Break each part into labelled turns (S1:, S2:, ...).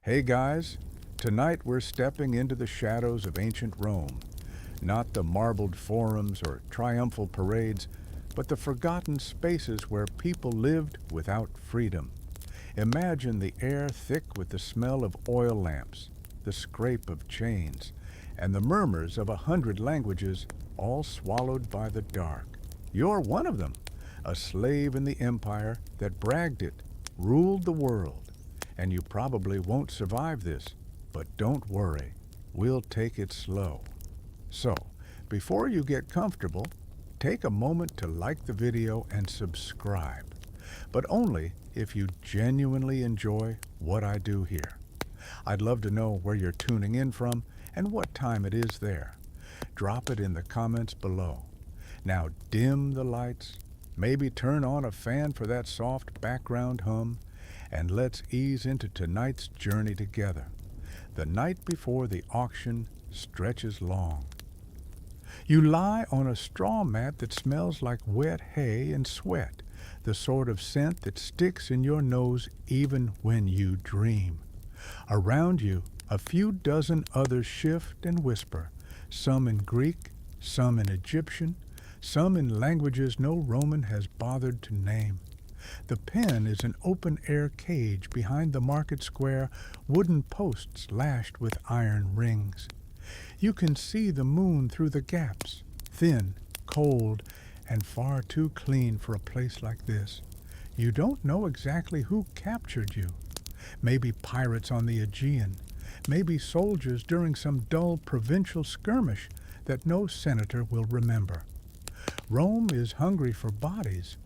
S1: Hey guys, tonight we're stepping into the shadows of ancient Rome. Not the marbled forums or triumphal parades, but the forgotten spaces where people lived without freedom. Imagine the air thick with the smell of oil lamps, the scrape of chains, and the murmurs of 100 languages, all swallowed by the dark. You're one of them, a slave in the empire that bragged it, ruled the world. And you probably won't survive this, but don't worry, we'll take it slow. So, before you get comfortable, take a moment to like the video and subscribe, but only if you genuinely enjoy what I do here. I'd love to know where you're tuning in from and what time it is there. Drop it in the comments below. Now dim the lights, maybe turn on a fan for that soft background hum, and let's ease into tonight's journey together. The night before the auction stretches long. You lie on a straw mat that smells like wet hay and sweat, the sort of scent that sticks in your nose even when you dream. Around you, a few dozen others shift and whisper, some in Greek, some in Egyptian, some in languages no Roman has bothered to name. The pen is an open-air cage behind the market square, wooden posts lashed with iron rings. You can see the moon through the gaps, thin, cold, and far too clean for a place like this. You don't know exactly who captured you. Maybe pirates on the Aegean, maybe soldiers during some dull provincial skirmish that no senator will remember. Rome is hungry for bodies,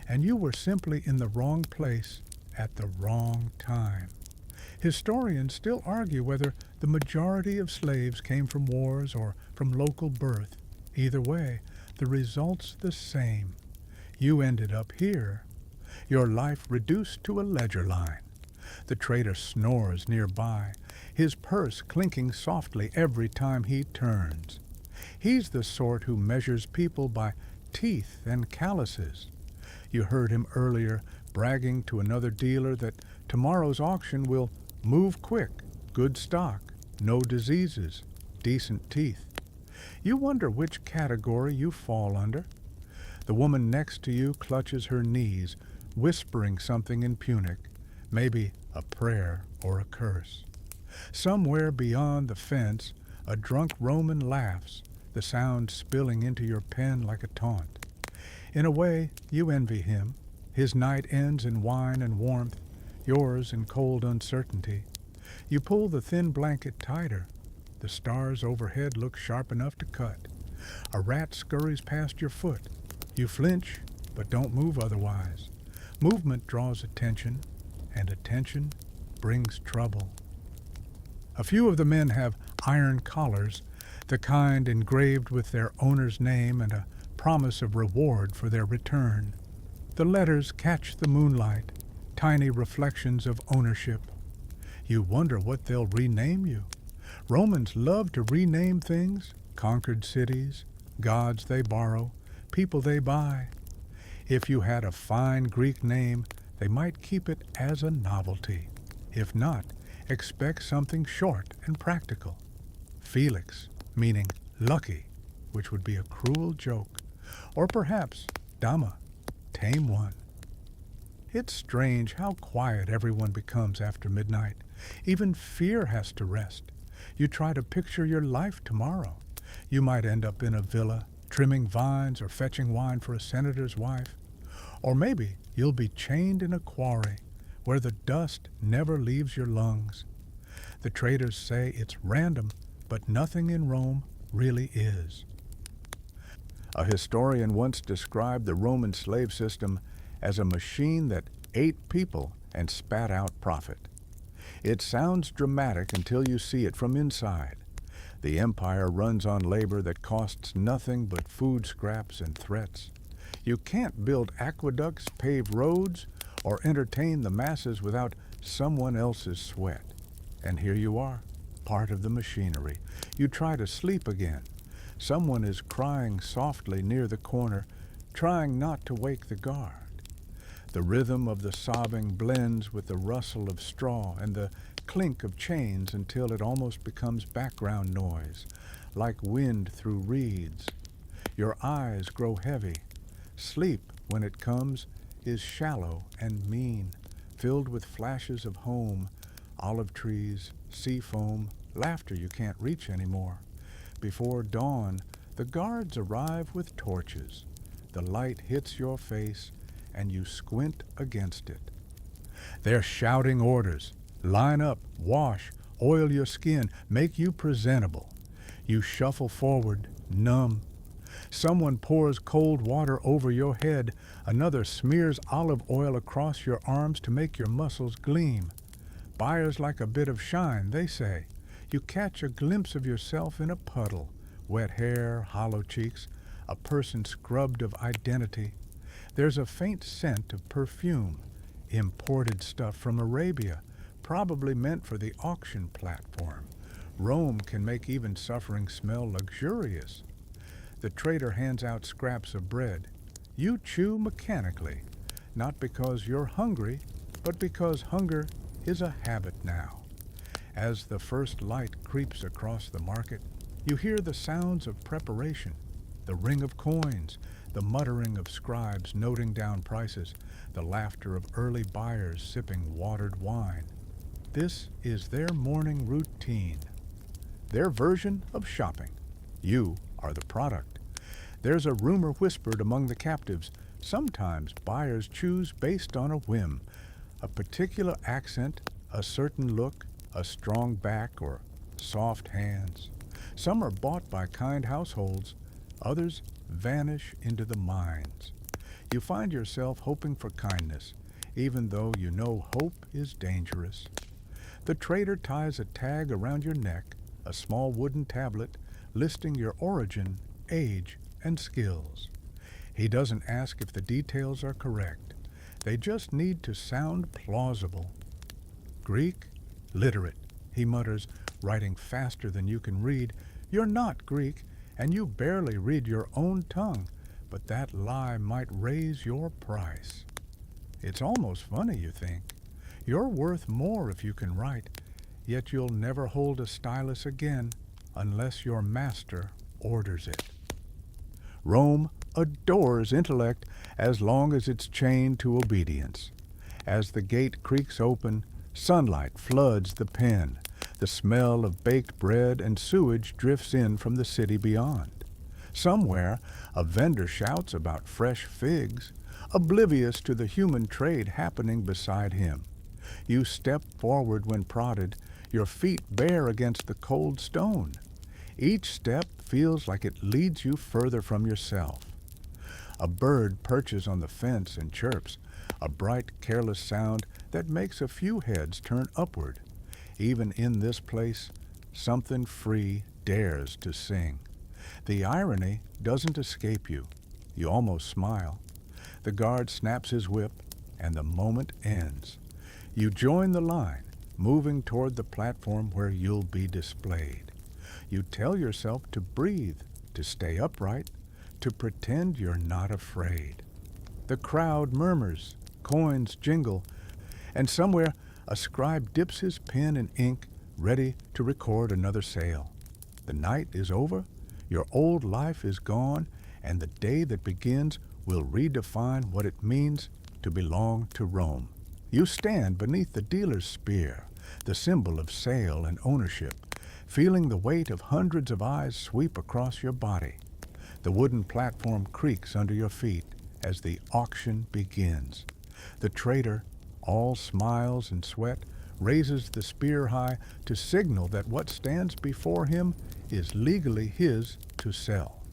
S1: and you were simply in the wrong place at the wrong time. Historians still argue whether the majority of slaves came from wars or from local birth. Either way, the result's the same. You ended up here, your life reduced to a ledger line. The trader snores nearby, his purse clinking softly every time he turns. He's the sort who measures people by teeth and calluses. You heard him earlier bragging to another dealer that tomorrow's auction will move quick, good stock, no diseases, decent teeth. You wonder which category you fall under. The woman next to you clutches her knees, whispering something in Punic, maybe a prayer or a curse. Somewhere beyond the fence, a drunk Roman laughs, the sound spilling into your pen like a taunt. In a way, you envy him. His night ends in wine and warmth, yours in cold uncertainty. You pull the thin blanket tighter. The stars overhead look sharp enough to cut. A rat scurries past your foot. You flinch, but don't move otherwise. Movement draws attention, and attention brings trouble. A few of the men have iron collars, the kind engraved with their owner's name and a promise of reward for their return. The letters catch the moonlight, tiny reflections of ownership. You wonder what they'll rename you. Romans love to rename things, conquered cities, gods they borrow, people they buy. If you had a fine Greek name, they might keep it as a novelty. If not, expect something short and practical. Felix, meaning lucky, which would be a cruel joke. Or perhaps Dama, tame one. It's strange how quiet everyone becomes after midnight. Even fear has to rest. You try to picture your life tomorrow. You might end up in a villa, trimming vines or fetching wine for a senator's wife. Or maybe you'll be chained in a quarry where the dust never leaves your lungs. The traders say it's random, but nothing in Rome really is. A historian once described the Roman slave system as a machine that ate people and spat out profit. It sounds dramatic until you see it from inside. The empire runs on labor that costs nothing but food scraps and threats. You can't build aqueducts, pave roads, or entertain the masses without someone else's sweat. And here you are, part of the machinery. You try to sleep again. Someone is crying softly near the corner, trying not to wake the guard. The rhythm of the sobbing blends with the rustle of straw and the clink of chains until it almost becomes background noise, like wind through reeds. Your eyes grow heavy. Sleep, when it comes, is shallow and mean, filled with flashes of home, olive trees, sea foam, laughter you can't reach anymore. Before dawn, the guards arrive with torches. The light hits your face, and you squint against it. They're shouting orders. Line up, wash, oil your skin, make you presentable. You shuffle forward, numb. Someone pours cold water over your head. Another smears olive oil across your arms to make your muscles gleam. Buyers like a bit of shine, they say. You catch a glimpse of yourself in a puddle. Wet hair, hollow cheeks, a person scrubbed of identity. There's a faint scent of perfume, imported stuff from Arabia, probably meant for the auction platform. Rome can make even suffering smell luxurious. The trader hands out scraps of bread. You chew mechanically, not because you're hungry, but because hunger is a habit now. As the first light creeps across the market, you hear the sounds of preparation, the ring of coins, the muttering of scribes noting down prices, the laughter of early buyers sipping watered wine. This is their morning routine, their version of shopping. You are the product. There's a rumor whispered among the captives. Sometimes buyers choose based on a whim, a particular accent, a certain look, a strong back, or soft hands. Some are bought by kind households, others vanish into the mines. You find yourself hoping for kindness, even though you know hope is dangerous. The trader ties a tag around your neck, a small wooden tablet listing your origin, age, and skills. He doesn't ask if the details are correct. They just need to sound plausible. Greek? Literate, he mutters, writing faster than you can read. You're not Greek, and you barely read your own tongue, but that lie might raise your price. It's almost funny, you think. You're worth more if you can write, yet you'll never hold a stylus again unless your master orders it. Rome adores intellect as long as it's chained to obedience. As the gate creaks open, sunlight floods the pen. The smell of baked bread and sewage drifts in from the city beyond. Somewhere, a vendor shouts about fresh figs, oblivious to the human trade happening beside him. You step forward when prodded, your feet bare against the cold stone. Each step feels like it leads you further from yourself. A bird perches on the fence and chirps, a bright, careless sound that makes a few heads turn upward. Even in this place, something free dares to sing. The irony doesn't escape you. You almost smile. The guard snaps his whip, and the moment ends. You join the line, moving toward the platform where you'll be displayed. You tell yourself to breathe, to stay upright, to pretend you're not afraid. The crowd murmurs, coins jingle, and somewhere a scribe dips his pen in ink, ready to record another sale. The night is over, your old life is gone, and the day that begins will redefine what it means to belong to Rome. You stand beneath the dealer's spear, the symbol of sale and ownership, feeling the weight of hundreds of eyes sweep across your body. The wooden platform creaks under your feet as the auction begins. The trader, all smiles and sweat, raises the spear high to signal that what stands before him is legally his to sell.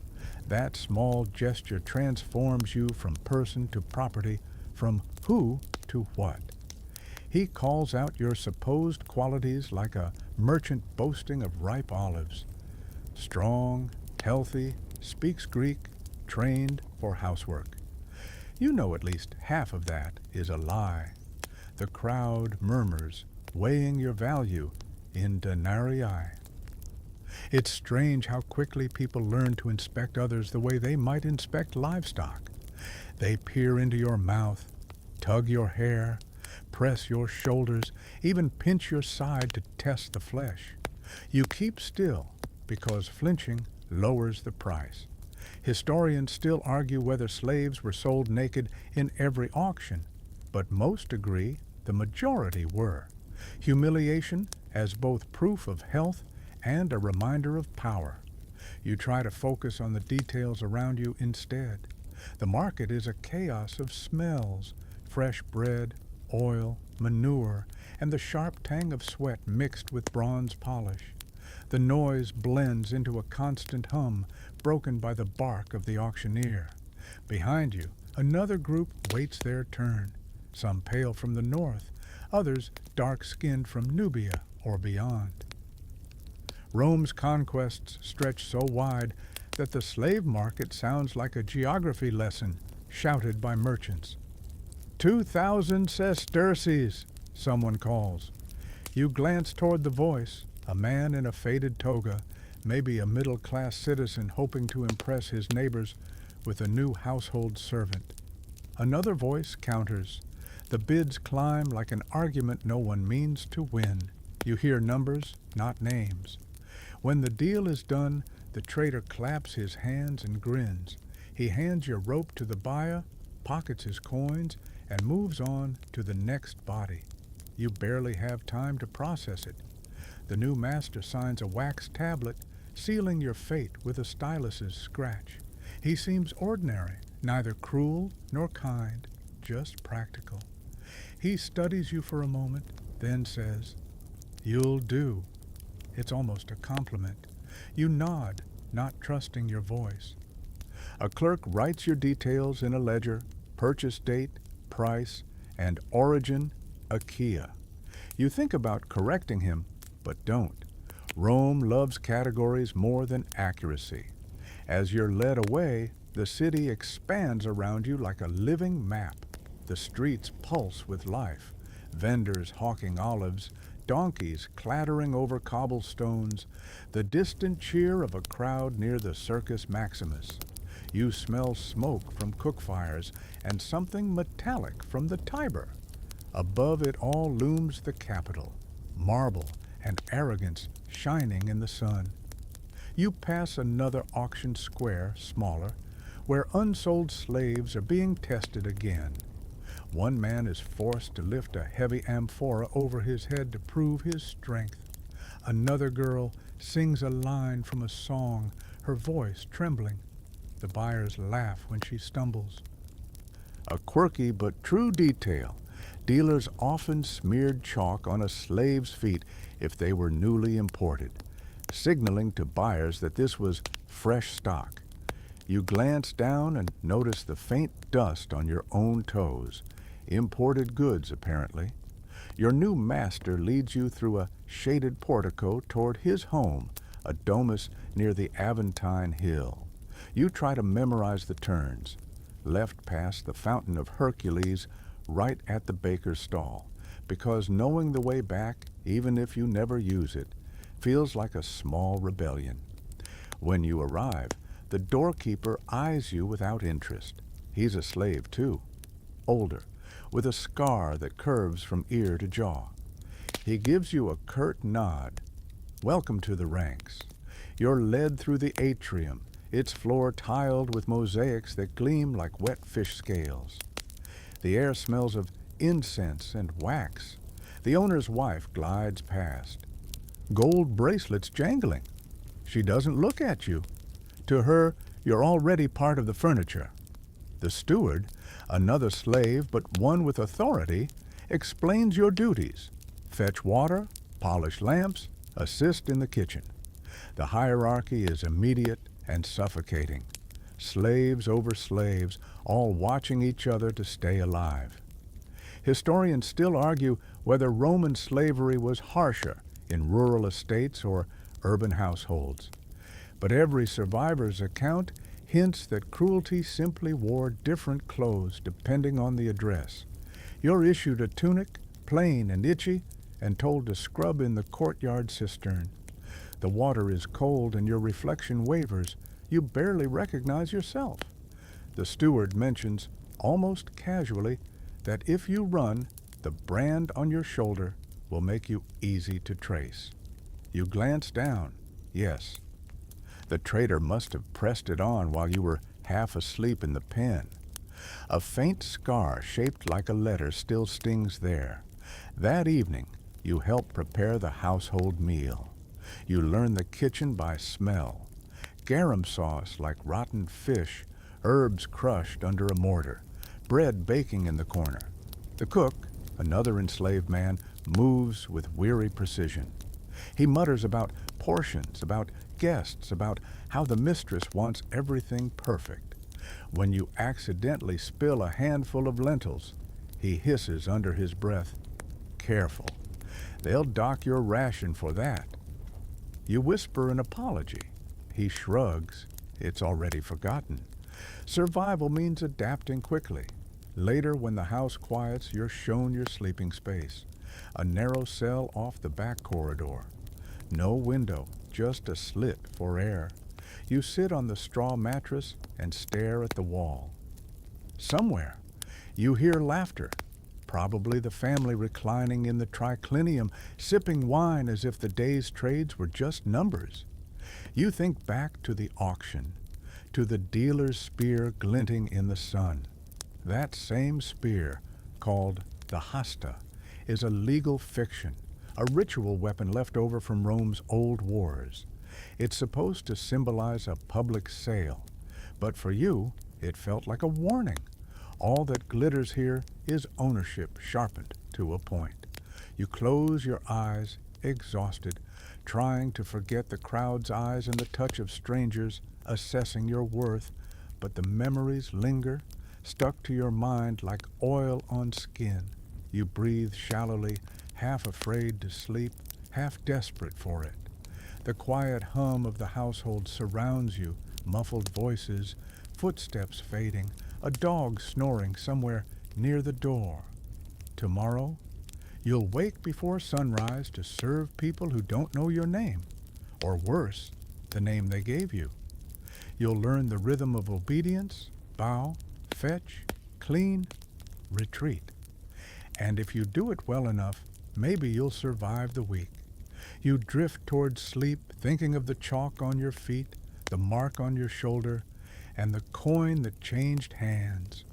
S1: That small gesture transforms you from person to property, from who to what. He calls out your supposed qualities like a merchant boasting of ripe olives. Strong, healthy, speaks Greek, trained for housework. You know at least half of that is a lie. The crowd murmurs, weighing your value in denarii. It's strange how quickly people learn to inspect others the way they might inspect livestock. They peer into your mouth, tug your hair, Press your shoulders, even pinch your side to test the flesh. You keep still because flinching lowers the price. Historians still argue whether slaves were sold naked in every auction, but most agree the majority were. Humiliation as both proof of health and a reminder of power. You try to focus on the details around you instead. The market is a chaos of smells, fresh bread, oil, manure, and the sharp tang of sweat mixed with bronze polish. The noise blends into a constant hum, broken by the bark of the auctioneer. Behind you, another group waits their turn, some pale from the north, others dark-skinned from Nubia or beyond. Rome's conquests stretched so wide that the slave market sounds like a geography lesson shouted by merchants. 2,000 sesterces, someone calls. You glance toward the voice, a man in a faded toga, maybe a middle-class citizen hoping to impress his neighbors with a new household servant. Another voice counters. The bids climb like an argument no one means to win. You hear numbers, not names. When the deal is done, the trader claps his hands and grins. He hands your rope to the buyer, pockets his coins, and moves on to the next body. You barely have time to process it. The new master signs a wax tablet, sealing your fate with a stylus's scratch. He seems ordinary, neither cruel nor kind, just practical. He studies you for a moment, then says, "You'll do." It's almost a compliment. You nod, not trusting your voice. A clerk writes your details in a ledger, purchase date, price, and origin, Achaia. You think about correcting him, but don't. Rome loves categories more than accuracy. As you're led away, the city expands around you like a living map. The streets pulse with life, vendors hawking olives, donkeys clattering over cobblestones, the distant cheer of a crowd near the Circus Maximus. You smell smoke from cook fires and something metallic from the Tiber. Above it all looms the Capitol, marble and arrogance shining in the sun. You pass another auction square, smaller, where unsold slaves are being tested again. One man is forced to lift a heavy amphora over his head to prove his strength. Another girl sings a line from a song, her voice trembling. The buyers laugh when she stumbles. A quirky but true detail. Dealers often smeared chalk on a slave's feet if they were newly imported, signaling to buyers that this was fresh stock. You glance down and notice the faint dust on your own toes. Imported goods, apparently. Your new master leads you through a shaded portico toward his home, a domus near the Aventine Hill. You try to memorize the turns. Left past the Fountain of Hercules, right at the baker's stall, because knowing the way back, even if you never use it, feels like a small rebellion. When you arrive, the doorkeeper eyes you without interest. He's a slave, too. Older, with a scar that curves from ear to jaw. He gives you a curt nod. Welcome to the ranks. You're led through the atrium, its floor tiled with mosaics that gleam like wet fish scales. The air smells of incense and wax. The owner's wife glides past. Gold bracelets jangling. She doesn't look at you. To her, you're already part of the furniture. The steward, another slave but one with authority, explains your duties. Fetch water, polish lamps, assist in the kitchen. The hierarchy is immediate and suffocating. Slaves over slaves, all watching each other to stay alive. Historians still argue whether Roman slavery was harsher in rural estates or urban households. But every survivor's account hints that cruelty simply wore different clothes depending on the address. You're issued a tunic, plain and itchy, and told to scrub in the courtyard cistern. The water is cold and your reflection wavers. You barely recognize yourself. The steward mentions, almost casually, that if you run, The brand on your shoulder will make you easy to trace. You glance down. Yes, the traitor must have pressed it on while you were half asleep in the pen. A faint scar shaped like a letter still stings there. That evening, you help prepare the household meal. You learn the kitchen by smell. Garum sauce like rotten fish, herbs crushed under a mortar, bread baking in the corner. The cook, another enslaved man, moves with weary precision. He mutters about portions, about guests, about how the mistress wants everything perfect. When you accidentally spill a handful of lentils, he hisses under his breath, "Careful, they'll dock your ration for that." You whisper an apology. He shrugs. It's already forgotten. Survival means adapting quickly. Later, when the house quiets, you're shown your sleeping space. A narrow cell off the back corridor. No window, just a slit for air. You sit on the straw mattress and stare at the wall. Somewhere, you hear laughter. Probably the family reclining in the triclinium, sipping wine as if the day's trades were just numbers. You think back to the auction, to the dealer's spear glinting in the sun. That same spear, called the hasta, is a legal fiction, a ritual weapon left over from Rome's old wars. It's supposed to symbolize a public sale, but for you, it felt like a warning. All that glitters here is ownership sharpened to a point. You close your eyes, exhausted, trying to forget the crowd's eyes and the touch of strangers assessing your worth, but the memories linger, stuck to your mind like oil on skin. You breathe shallowly, half afraid to sleep, half desperate for it. The quiet hum of the household surrounds you, muffled voices, footsteps fading, a dog snoring somewhere near the door. Tomorrow, you'll wake before sunrise to serve people who don't know your name, or worse, the name they gave you. You'll learn the rhythm of obedience, bow, fetch, clean, retreat. And if you do it well enough, maybe you'll survive the week. You drift towards sleep, thinking of the chalk on your feet, the mark on your shoulder, and the coin that changed hands.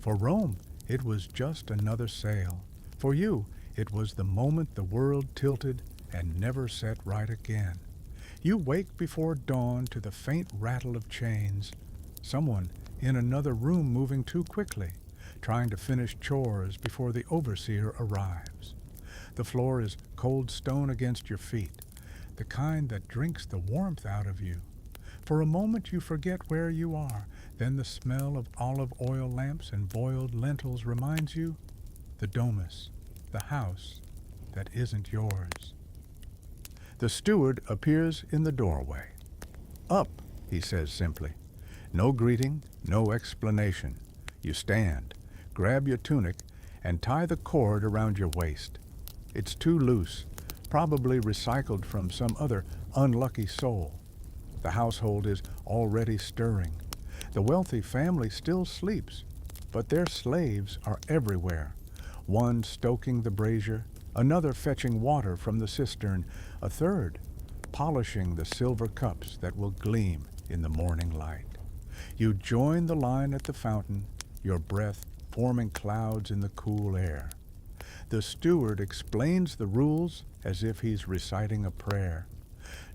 S1: For Rome, it was just another sale. For you, it was the moment the world tilted and never set right again. You wake before dawn to the faint rattle of chains. Someone in another room moving too quickly, trying to finish chores before the overseer arrives. The floor is cold stone against your feet, the kind that drinks the warmth out of you. For a moment you forget where you are, then the smell of olive oil lamps and boiled lentils reminds you, the domus, the house that isn't yours. The steward appears in the doorway. "Up," he says simply. No greeting, no explanation. You stand, grab your tunic, and tie the cord around your waist. It's too loose, probably recycled from some other unlucky soul. The household is already stirring. The wealthy family still sleeps, but their slaves are everywhere. One stoking the brazier, another fetching water from the cistern, a third polishing the silver cups that will gleam in the morning light. You join the line at the fountain, your breath forming clouds in the cool air. The steward explains the rules as if he's reciting a prayer.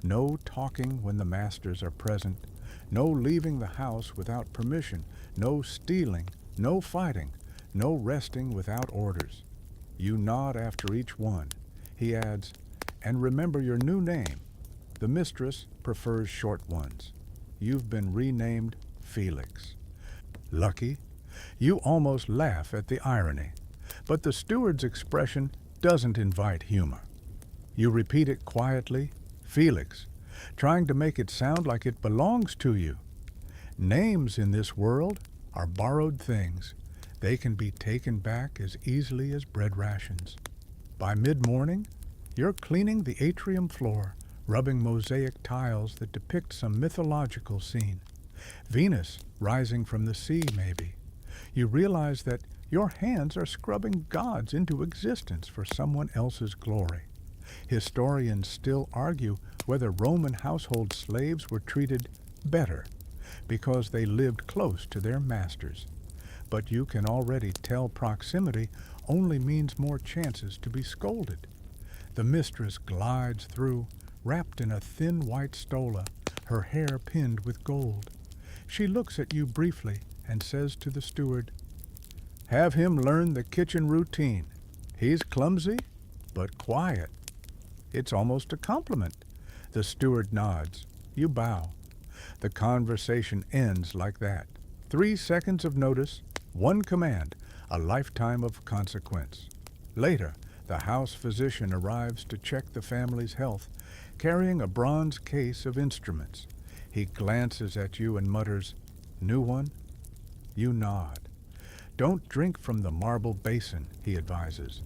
S1: No talking when the masters are present, no leaving the house without permission, no stealing, no fighting, no resting without orders. You nod after each one. He adds, "And remember your new name. The mistress prefers short ones. You've been renamed Felix." Lucky? You almost laugh at the irony, but the steward's expression doesn't invite humor. You repeat it quietly, Felix, trying to make it sound like it belongs to you. Names in this world are borrowed things. They can be taken back as easily as bread rations. By mid-morning, you're cleaning the atrium floor, rubbing mosaic tiles that depict some mythological scene. Venus rising from the sea, maybe. You realize that Your hands are scrubbing gods into existence for someone else's glory. Historians still argue whether Roman household slaves were treated better because they lived close to their masters. But you can already tell proximity only means more chances to be scolded. The mistress glides through, wrapped in a thin white stola, her hair pinned with gold. She looks at you briefly and says to the steward, "Have him learn the kitchen routine. He's clumsy, but quiet." It's almost a compliment. The steward nods. You bow. The conversation ends like that. 3 seconds of notice, one command, a lifetime of consequence. Later, the house physician arrives to check the family's health, carrying a bronze case of instruments. He glances at you and mutters, "New one?" You nod. "Don't drink from the marble basin," he advises.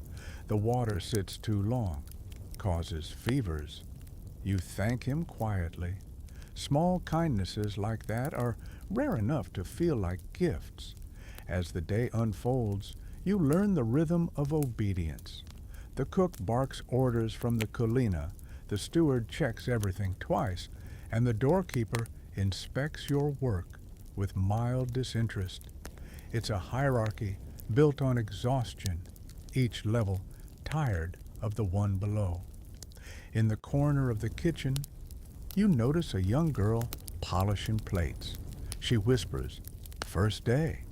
S1: "The water sits too long, causes fevers." You thank him quietly. Small kindnesses like that are rare enough to feel like gifts. As the day unfolds, you learn the rhythm of obedience. The cook barks orders from the culina, the steward checks everything twice, and the doorkeeper inspects your work with mild disinterest. It's a hierarchy built on exhaustion, each level tired of the one below. In the corner of the kitchen, you notice a young girl polishing plates. She whispers, "First day."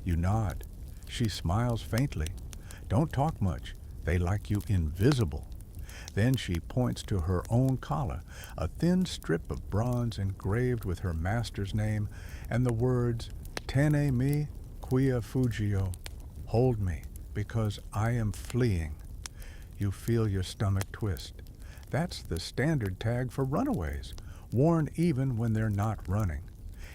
S1: You nod. She smiles faintly. "Don't talk much. They like you invisible." Then she points to her own collar, a thin strip of bronze engraved with her master's name and the words, "Tene me quia fugio." Hold me, because I am fleeing. You feel your stomach twist. That's the standard tag for runaways, worn even when they're not running.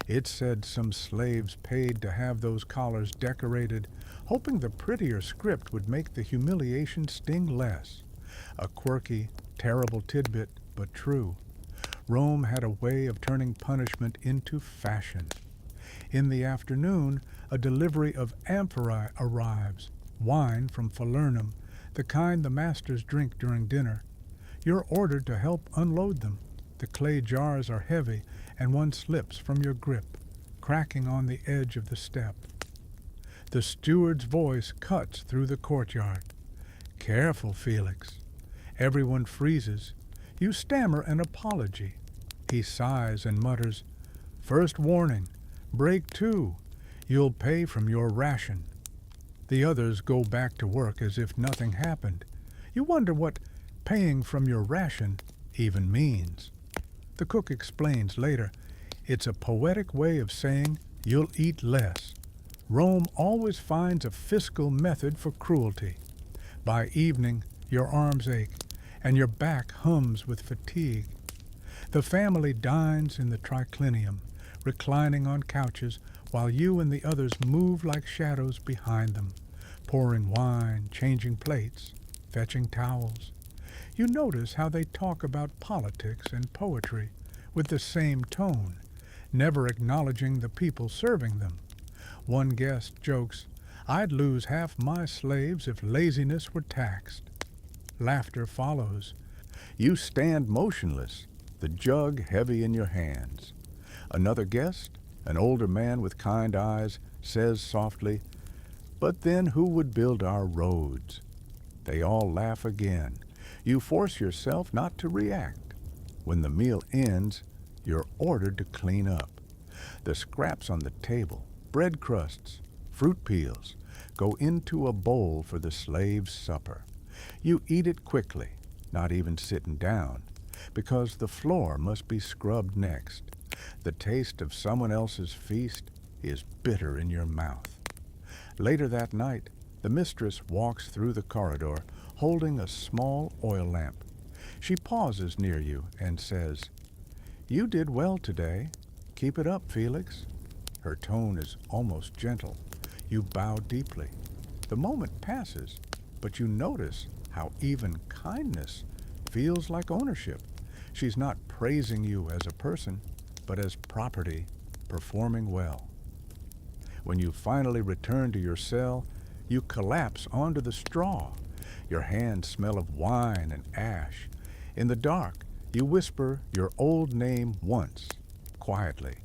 S1: It said some slaves paid to have those collars decorated, hoping the prettier script would make the humiliation sting less. A quirky, terrible tidbit, but true. Rome had a way of turning punishment into fashion. In the afternoon, a delivery of amphorae arrives, wine from Falernum, the kind the masters drink during dinner. You're ordered to help unload them. The clay jars are heavy, and one slips from your grip, cracking on the edge of the step. The steward's voice cuts through the courtyard. "Careful, Felix." Everyone freezes. You stammer an apology. He sighs and mutters, "First warning, break 2. You'll pay from your ration." The others go back to work as if nothing happened. You wonder what paying from your ration even means. The cook explains later, it's a poetic way of saying you'll eat less. Rome always finds a fiscal method for cruelty. By evening, your arms ache, and your back hums with fatigue. The family dines in the triclinium, reclining on couches while you and the others move like shadows behind them, pouring wine, changing plates, fetching towels. You notice how they talk about politics and poetry with the same tone, never acknowledging the people serving them. One guest jokes, "I'd lose half my slaves if laziness were taxed." Laughter follows. You stand motionless, the jug heavy in your hands. Another guest, an older man with kind eyes, says softly, "But then who would build our roads?" They all laugh again. You force yourself not to react. When the meal ends, you're ordered to clean up. The scraps on the table, bread crusts, fruit peels, go into a bowl for the slave's supper. You eat it quickly, not even sitting down, because the floor must be scrubbed next. The taste of someone else's feast is bitter in your mouth. Later that night, the mistress walks through the corridor holding a small oil lamp. She pauses near you and says, "You did well today. Keep it up, Felix." Her tone is almost gentle. You bow deeply. The moment passes, but you notice how even kindness feels like ownership. She's not praising you as a person, but as property performing well. When you finally return to your cell, You collapse onto the straw. Your hands smell of wine and ash. In the dark, you whisper your old name once, quietly,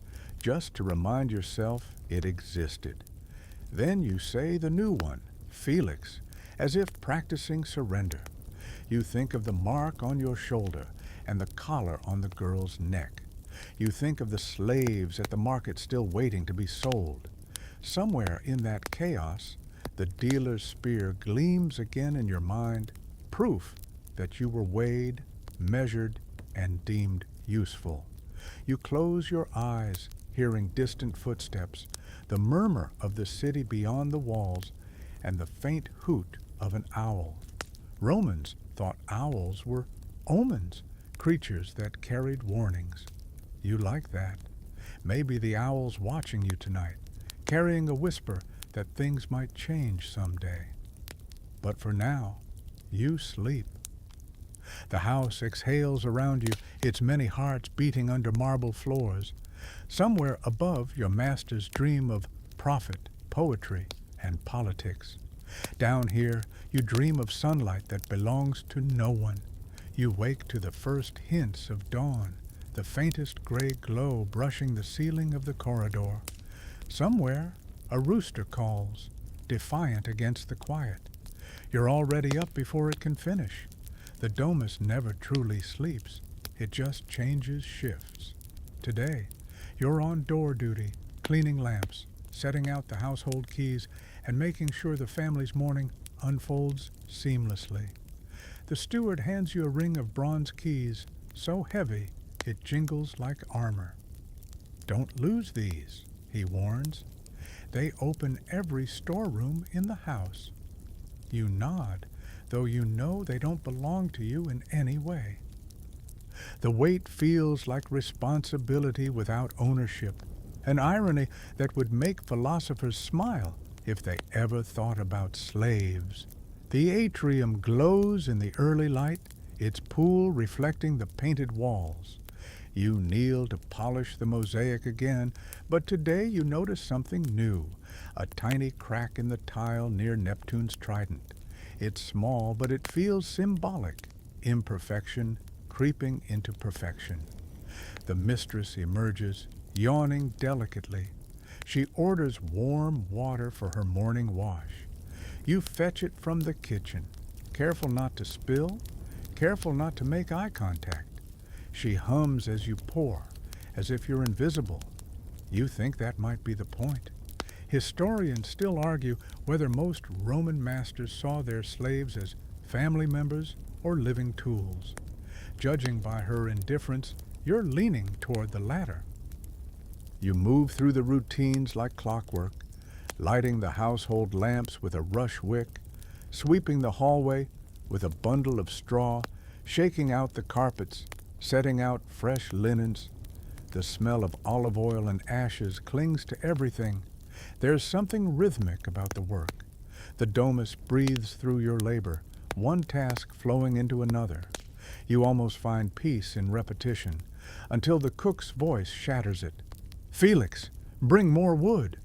S1: just to remind yourself it existed. Then you say the new one, Felix, as if practicing surrender. You think of the mark on your shoulder and the collar on the girl's neck. You think of the slaves at the market still waiting to be sold. Somewhere in that chaos, the dealer's spear gleams again in your mind, proof that you were weighed, measured, and deemed useful. You close your eyes, hearing distant footsteps, the murmur of the city beyond the walls, and the faint hoot of an owl. Romans thought owls were omens, creatures that carried warnings. You like that. Maybe the owl's watching you tonight, carrying a whisper that things might change someday. But for now, you sleep. The house exhales around you, its many hearts beating under marble floors. Somewhere above, your masters dream of profit, poetry, and politics. Down here, you dream of sunlight that belongs to no one. You wake to the first hints of dawn, the faintest gray glow brushing the ceiling of the corridor. Somewhere, a rooster calls, defiant against the quiet. You're already up before it can finish. The domus never truly sleeps. It just changes shifts. Today, you're on door duty, cleaning lamps, setting out the household keys, and making sure the family's morning unfolds seamlessly. The steward hands you a ring of bronze keys, so heavy it jingles like armor. Don't lose these, he warns. They open every storeroom in the house. You nod, though you know they don't belong to you in any way. The weight feels like responsibility without ownership, an irony that would make philosophers smile if they ever thought about slaves. The atrium glows in the early light, its pool reflecting the painted walls. You kneel to polish the mosaic again, but today you notice something new, a tiny crack in the tile near Neptune's trident. It's small, but it feels symbolic, imperfection creeping into perfection. The mistress emerges, yawning delicately. She orders warm water for her morning wash. You fetch it from the kitchen, careful not to spill, careful not to make eye contact. She hums as you pour, as if you're invisible. You think that might be the point. Historians still argue whether most Roman masters saw their slaves as family members or living tools. Judging by her indifference, you're leaning toward the latter. You move through the routines like clockwork, lighting the household lamps with a rush wick, sweeping the hallway with a bundle of straw, shaking out the carpets, setting out fresh linens. The smell of olive oil and ashes clings to everything. There's something rhythmic about the work. The domus breathes through your labor, one task flowing into another. You almost find peace in repetition, until the cook's voice shatters it. "Felix, bring more wood."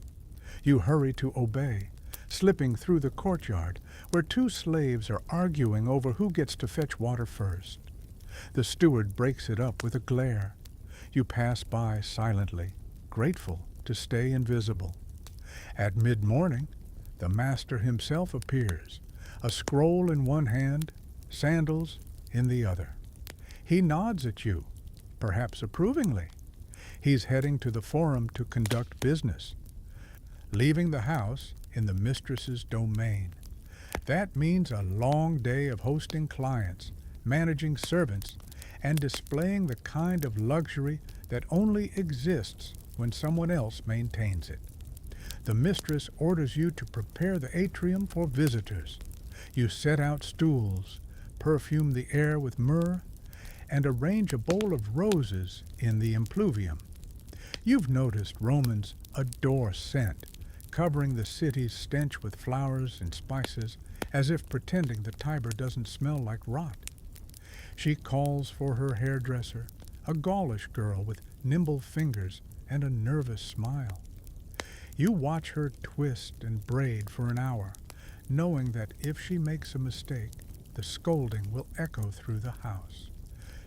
S1: You hurry to obey, slipping through the courtyard, where two slaves are arguing over who gets to fetch water first. The steward breaks it up with a glare. You pass by silently, grateful to stay invisible. At mid-morning, the master himself appears, a scroll in one hand, sandals in the other. He nods at you, perhaps approvingly. He's heading to the forum to conduct business, leaving the house in the mistress's domain. That means a long day of hosting clients, managing servants, and displaying the kind of luxury that only exists when someone else maintains it. The mistress orders you to prepare the atrium for visitors. You set out stools, perfume the air with myrrh, and arrange a bowl of roses in the impluvium. You've noticed Romans adore scent, covering the city's stench with flowers and spices, as if pretending the Tiber doesn't smell like rot. She calls for her hairdresser, a Gaulish girl with nimble fingers and a nervous smile. You watch her twist and braid for an hour, knowing that if she makes a mistake, the scolding will echo through the house.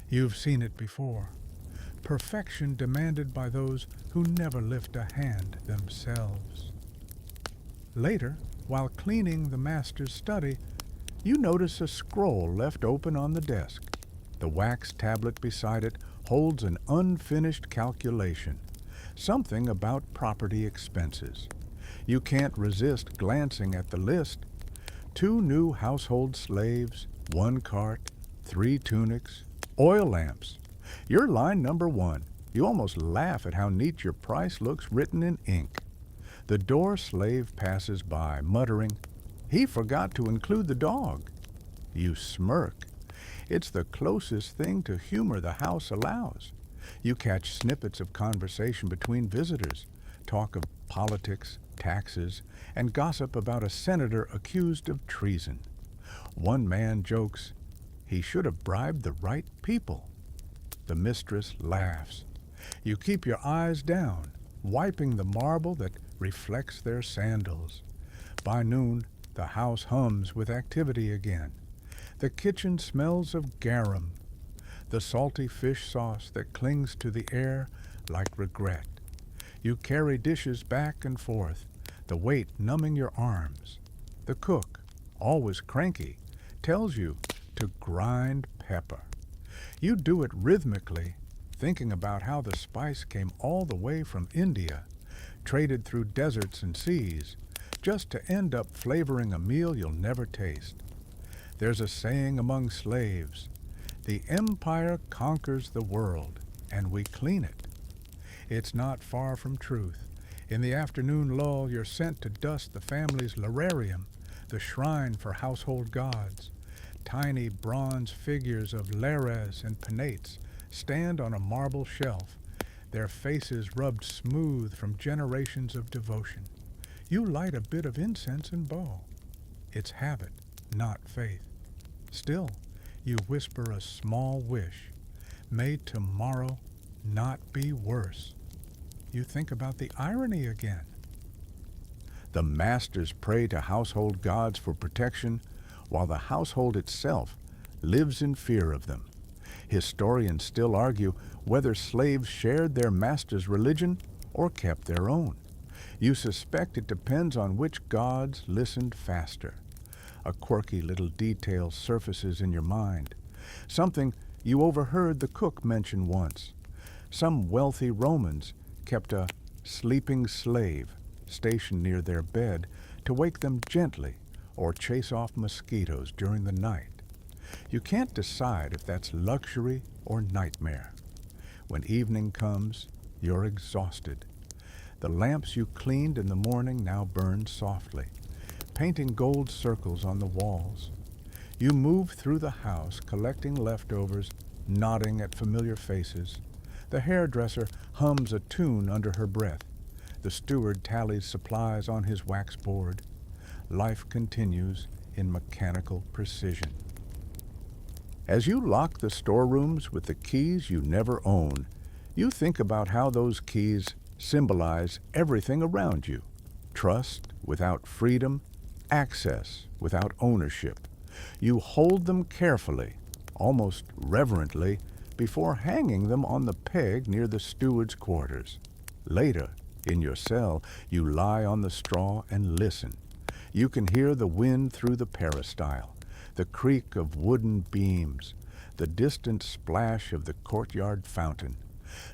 S1: You've seen it before. Perfection demanded by those who never lift a hand themselves. Later, while cleaning the master's study, you notice a scroll left open on the desk. The wax tablet beside it holds an unfinished calculation, something about property expenses. You can't resist glancing at the list. 2 new household slaves, 1 cart, 3 tunics, oil lamps. You're line number 1. You almost laugh at how neat your price looks written in ink. The door slave passes by, muttering, "He forgot to include the dog." You smirk. It's the closest thing to humor the house allows. You catch snippets of conversation between visitors, talk of politics, taxes, and gossip about a senator accused of treason. One man jokes, "He should have bribed the right people." The mistress laughs. You keep your eyes down, wiping the marble that reflects their sandals. By noon, the house hums with activity again. The kitchen smells of garum, the salty fish sauce that clings to the air like regret. You carry dishes back and forth, the weight numbing your arms. The cook, always cranky, tells you to grind pepper. You do it rhythmically, thinking about how the spice came all the way from India, traded through deserts and seas, just to end up flavoring a meal you'll never taste. There's a saying among slaves, "The empire conquers the world, and we clean it." It's not far from truth. In the afternoon lull, you're sent to dust the family's lararium, the shrine for household gods. Tiny bronze figures of lares and penates stand on a marble shelf, their faces rubbed smooth from generations of devotion. You light a bit of incense and bow. It's habit, not faith. Still, you whisper a small wish. May tomorrow not be worse. You think about the irony again. The masters pray to household gods for protection, while the household itself lives in fear of them. Historians still argue whether slaves shared their master's religion or kept their own. You suspect it depends on which gods listened faster. A quirky little detail surfaces in your mind, something you overheard the cook mention once. Some wealthy Romans kept a sleeping slave stationed near their bed to wake them gently or chase off mosquitoes during the night. You can't decide if that's luxury or nightmare. When evening comes, you're exhausted. The lamps you cleaned in the morning now burn softly, painting gold circles on the walls. You move through the house, collecting leftovers, nodding at familiar faces. The hairdresser hums a tune under her breath. The steward tallies supplies on his wax board. Life continues in mechanical precision. As you lock the storerooms with the keys you never own, you think about how those keys symbolize everything around you. Trust without freedom, access without ownership. You hold them carefully, almost reverently, before hanging them on the peg near the steward's quarters. Later, in your cell, you lie on the straw and listen. You can hear the wind through the peristyle, the creak of wooden beams, the distant splash of the courtyard fountain.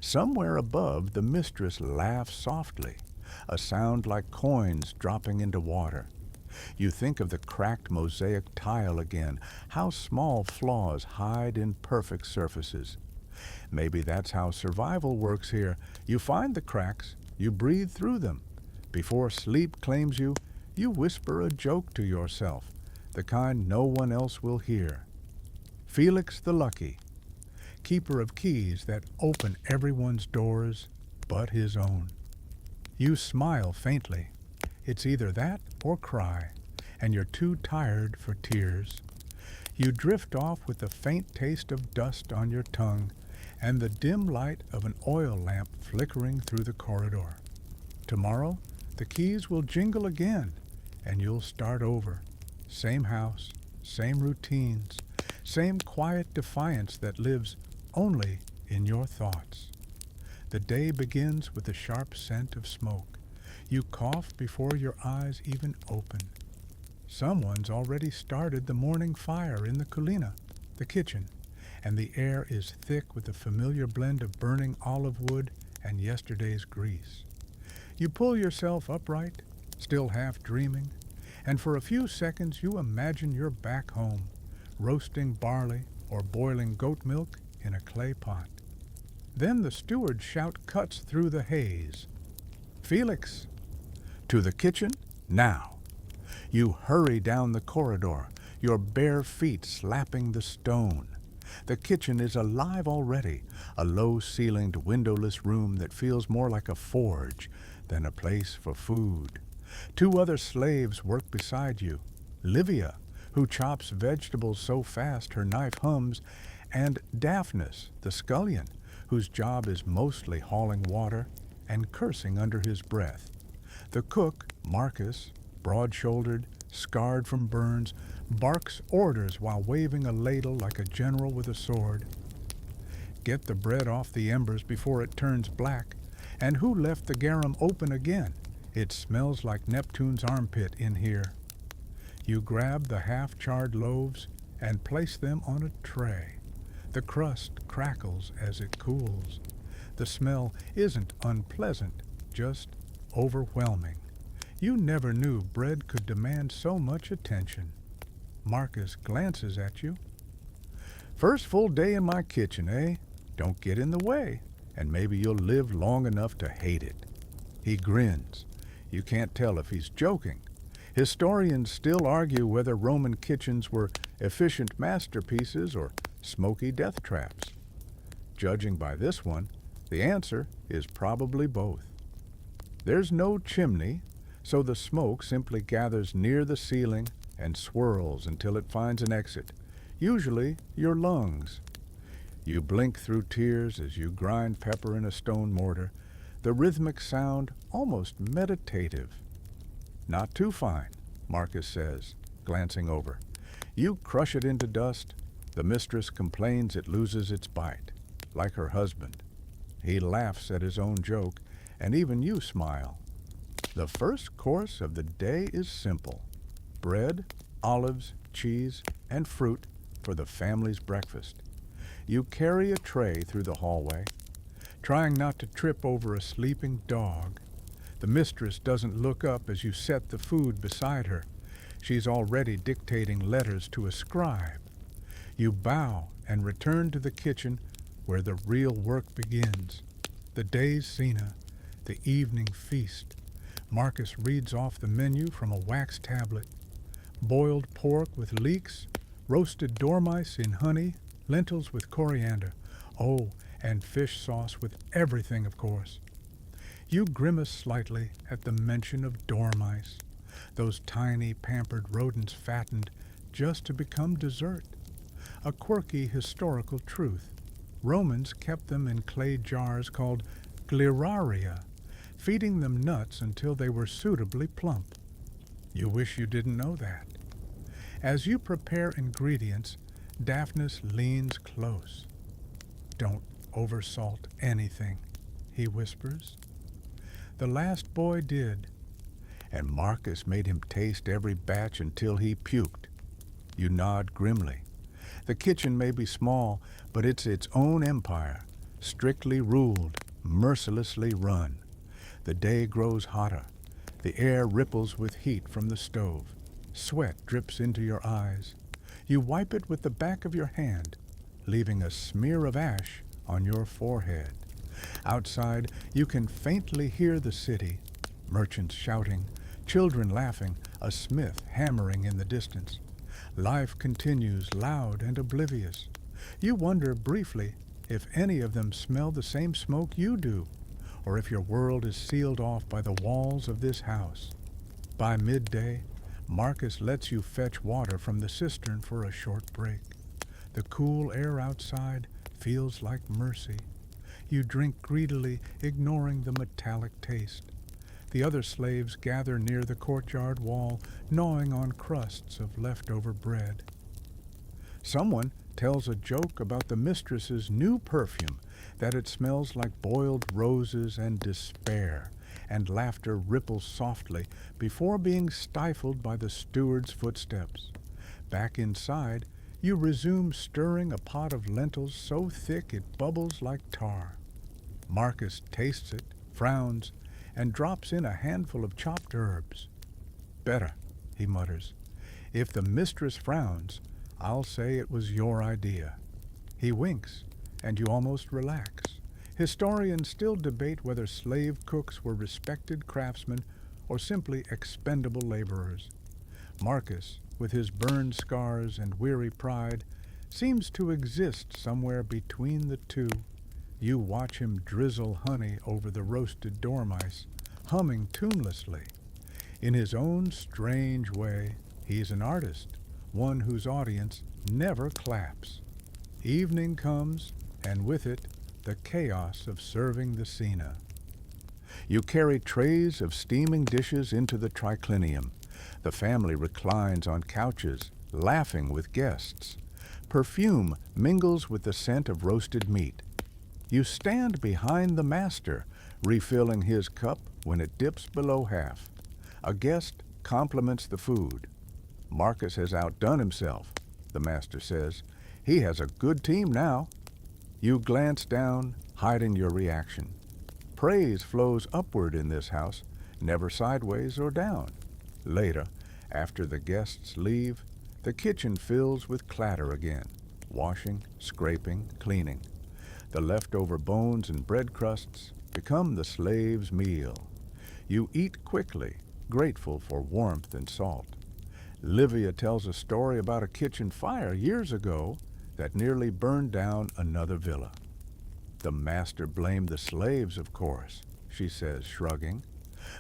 S1: Somewhere above, the mistress laughs softly, a sound like coins dropping into water. You think of the cracked mosaic tile again, how small flaws hide in perfect surfaces. Maybe that's how survival works here. You find the cracks, you breathe through them. Before sleep claims you, you whisper a joke to yourself, the kind no one else will hear. Felix the Lucky, keeper of keys that open everyone's doors but his own. You smile faintly. It's either that or cry, and you're too tired for tears. You drift off with the faint taste of dust on your tongue and the dim light of an oil lamp flickering through the corridor. Tomorrow, the keys will jingle again, and you'll start over, Same house, same routines, same quiet defiance that lives only in your thoughts. The day begins with the sharp scent of smoke. You cough before your eyes even open. Someone's already started the morning fire in the culina, the kitchen, and the air is thick with the familiar blend of burning olive wood and yesterday's grease. You pull yourself upright, still half dreaming, and for a few seconds you imagine you're back home, roasting barley or boiling goat milk in a clay pot. Then the steward's shout cuts through the haze. "Felix! To the kitchen, now!" You hurry down the corridor, your bare feet slapping the stone. The kitchen is alive already, a low-ceilinged, windowless room that feels more like a forge than a place for food. 2 other slaves work beside you. Livia, who chops vegetables so fast her knife hums, and Daphnis, the scullion, whose job is mostly hauling water and cursing under his breath. The cook, Marcus, broad-shouldered, scarred from burns, barks orders while waving a ladle like a general with a sword. Get the bread off the embers before it turns black. And who left the garum open again? It smells like Neptune's armpit in here. You grab the half-charred loaves and place them on a tray. The crust crackles as it cools. The smell isn't unpleasant, just overwhelming. You never knew bread could demand so much attention. Marcus glances at you. "First full day in my kitchen, eh? Don't get in the way, and maybe you'll live long enough to hate it." He grins. You can't tell if he's joking. Historians still argue whether Roman kitchens were efficient masterpieces or smoky death traps. Judging by this one, the answer is probably both. There's no chimney, so the smoke simply gathers near the ceiling and swirls until it finds an exit, usually your lungs. You blink through tears as you grind pepper in a stone mortar, the rhythmic sound almost meditative. "Not too fine," Marcus says, glancing over. You crush it into dust. The mistress complains it loses its bite, like her husband. He laughs at his own joke, and even you smile. The first course of the day is simple: bread, olives, cheese, and fruit for the family's breakfast. You carry a tray through the hallway, trying not to trip over a sleeping dog. The mistress doesn't look up as you set the food beside her. She's already dictating letters to a scribe. You bow and return to the kitchen where the real work begins. The day's cena, the evening feast. Marcus reads off the menu from a wax tablet. Boiled pork with leeks, roasted dormice in honey, lentils with coriander. Oh, and fish sauce with everything, of course. You grimace slightly at the mention of dormice, those tiny pampered rodents fattened just to become dessert. A quirky historical truth. Romans kept them in clay jars called gleraria, feeding them nuts until they were suitably plump. You wish you didn't know that. As you prepare ingredients, Daphnis leans close. "Don't oversalt anything," he whispers. The last boy did, and Marcus made him taste every batch until he puked. You nod grimly. The kitchen may be small, but it's its own empire, strictly ruled, mercilessly run. The day grows hotter. The air ripples with heat from the stove. Sweat drips into your eyes. You wipe it with the back of your hand, leaving a smear of ash on your forehead. Outside, you can faintly hear the city, merchants shouting, children laughing, a smith hammering in the distance. Life continues loud and oblivious. You wonder briefly if any of them smell the same smoke you do, or if your world is sealed off by the walls of this house. By midday, Marcus lets you fetch water from the cistern for a short break. The cool air outside feels like mercy. You drink greedily, ignoring the metallic taste. The other slaves gather near the courtyard wall, gnawing on crusts of leftover bread. Someone tells a joke about the mistress's new perfume, that it smells like boiled roses and despair, and laughter ripples softly before being stifled by the steward's footsteps. Back inside, you resume stirring a pot of lentils so thick it bubbles like tar. Marcus tastes it, frowns, and drops in a handful of chopped herbs. "Better," he mutters. "If the mistress frowns, I'll say it was your idea." He winks, and you almost relax. Historians still debate whether slave cooks were respected craftsmen or simply expendable laborers. Marcus, with his burned scars and weary pride, seems to exist somewhere between the two. You watch him drizzle honey over the roasted dormice, humming tunelessly. In his own strange way, he's an artist, one whose audience never claps. Evening comes, and with it, the chaos of serving the cena. You carry trays of steaming dishes into the triclinium. The family reclines on couches, laughing with guests. Perfume mingles with the scent of roasted meat. You stand behind the master, refilling his cup when it dips below half. A guest compliments the food. "Marcus has outdone himself," the master says. "He has a good team now." You glance down, hiding your reaction. Praise flows upward in this house, never sideways or down. Later, after the guests leave, the kitchen fills with clatter again, washing, scraping, cleaning. The leftover bones and bread crusts become the slave's meal. You eat quickly, grateful for warmth and salt. Livia tells a story about a kitchen fire years ago that nearly burned down another villa. "The master blamed the slaves, of course," she says, shrugging.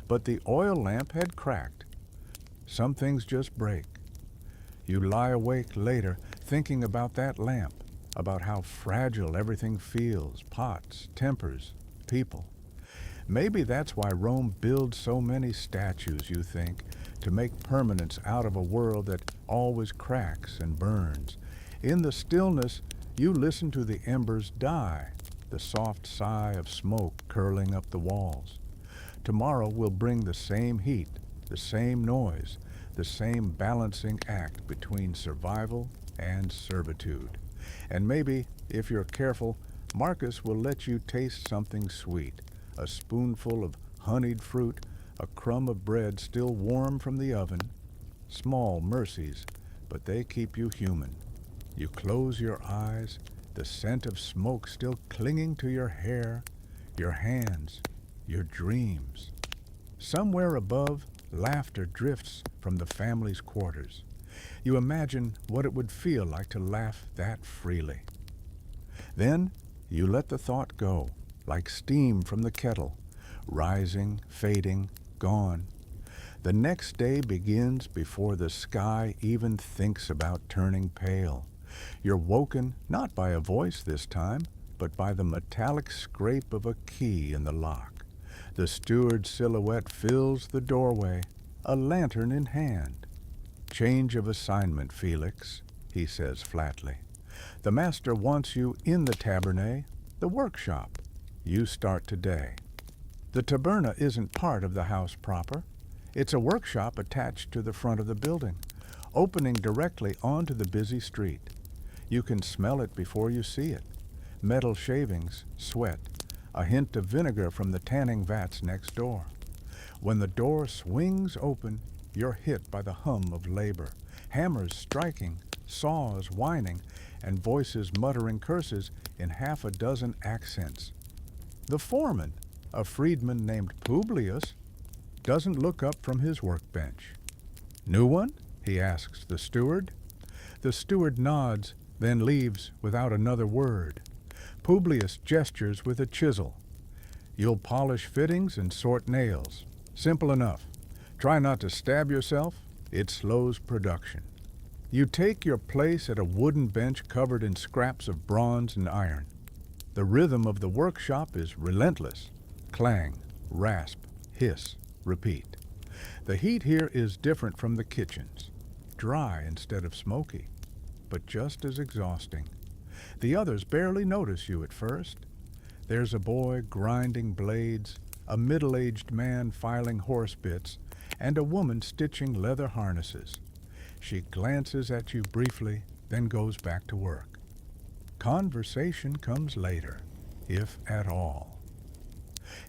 S1: "But the oil lamp had cracked. Some things just break." You lie awake later thinking about that lamp, about how fragile everything feels, pots, tempers, people. Maybe that's why Rome builds so many statues, you think, to make permanence out of a world that always cracks and burns. In the stillness, you listen to the embers die, the soft sigh of smoke curling up the walls. Tomorrow will bring the same heat, the same noise, the same balancing act between survival and servitude. And maybe, if you're careful, Marcus will let you taste something sweet, a spoonful of honeyed fruit, a crumb of bread still warm from the oven. Small mercies, but they keep you human. You close your eyes, the scent of smoke still clinging to your hair, your hands, your dreams. Somewhere above, laughter drifts from the family's quarters. You imagine what it would feel like to laugh that freely. Then you let the thought go, like steam from the kettle, rising, fading, gone. The next day begins before the sky even thinks about turning pale. You're woken not by a voice this time, but by the metallic scrape of a key in the lock. The steward's silhouette fills the doorway, a lantern in hand. "Change of assignment, Felix," he says flatly. "The master wants you in the tabernae, the workshop. You start today." The tabernae isn't part of the house proper. It's a workshop attached to the front of the building, opening directly onto the busy street. You can smell it before you see it. Metal shavings, sweat, a hint of vinegar from the tanning vats next door. When the door swings open, you're hit by the hum of labor, hammers striking, saws whining, and voices muttering curses in half a dozen accents. The foreman, a freedman named Publius, doesn't look up from his workbench. "New one?" he asks the steward. The steward nods, then leaves without another word. Publius gestures with a chisel. "You'll polish fittings and sort nails. Simple enough. Try not to stab yourself. It slows production." You take your place at a wooden bench covered in scraps of bronze and iron. The rhythm of the workshop is relentless. Clang, rasp, hiss, repeat. The heat here is different from the kitchens. Dry instead of smoky, but just as exhausting. The others barely notice you at first. There's a boy grinding blades, a middle-aged man filing horse bits, and a woman stitching leather harnesses. She glances at you briefly, then goes back to work. Conversation comes later, if at all.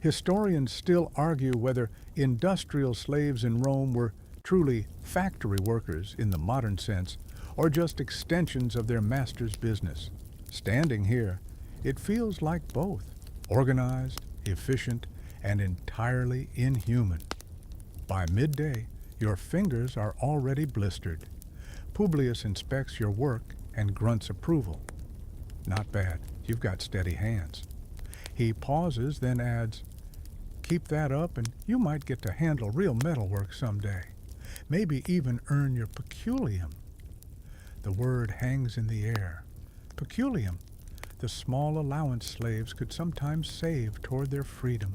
S1: Historians still argue whether industrial slaves in Rome were truly factory workers in the modern sense, or just extensions of their master's business. Standing here, it feels like both, organized, efficient, and entirely inhuman. By midday, your fingers are already blistered. Publius inspects your work and grunts approval. Not bad, you've got steady hands. He pauses, then adds, "Keep that up and you might get to handle real metalwork someday. Maybe even earn your peculium." The word hangs in the air. Peculium, the small allowance slaves could sometimes save toward their freedom.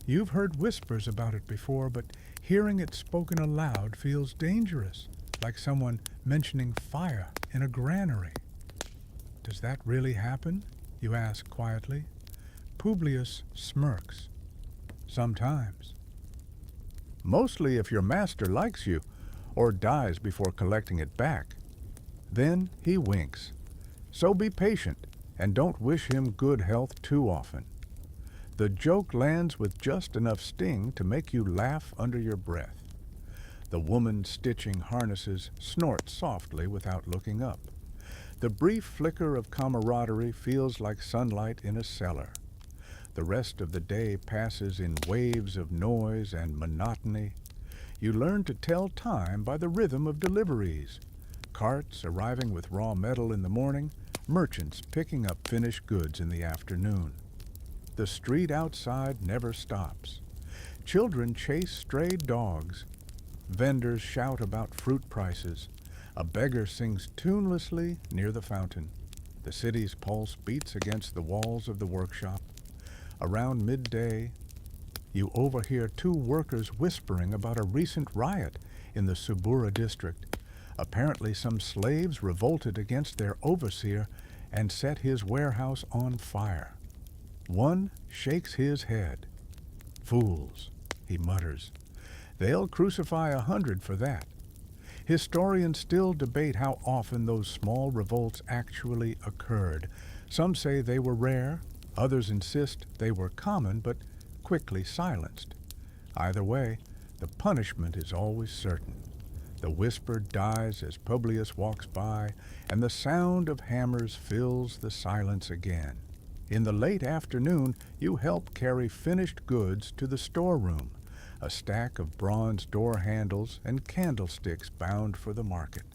S1: You've heard whispers about it before, but hearing it spoken aloud feels dangerous, like someone mentioning fire in a granary. "Does that really happen?" you ask quietly. Publius smirks. "Sometimes. Mostly if your master likes you, or dies before collecting it back. Then he winks. So be patient, and don't wish him good health too often." The joke lands with just enough sting to make you laugh under your breath. The woman stitching harnesses snorts softly without looking up. The brief flicker of camaraderie feels like sunlight in a cellar. The rest of the day passes in waves of noise and monotony. You learn to tell time by the rhythm of deliveries. Carts arriving with raw metal in the morning, merchants picking up finished goods in the afternoon. The street outside never stops. Children chase stray dogs. Vendors shout about fruit prices. A beggar sings tunelessly near the fountain. The city's pulse beats against the walls of the workshop. Around midday, you overhear two workers whispering about a recent riot in the Subura district. Apparently some slaves revolted against their overseer and set his warehouse on fire. One shakes his head. "Fools," he mutters. "They'll crucify 100 for that." Historians still debate how often those small revolts actually occurred. Some say they were rare, others insist they were common but quickly silenced. Either way, the punishment is always certain. The whisper dies as Publius walks by, and the sound of hammers fills the silence again. In the late afternoon, you help carry finished goods to the storeroom, a stack of bronze door handles and candlesticks bound for the market.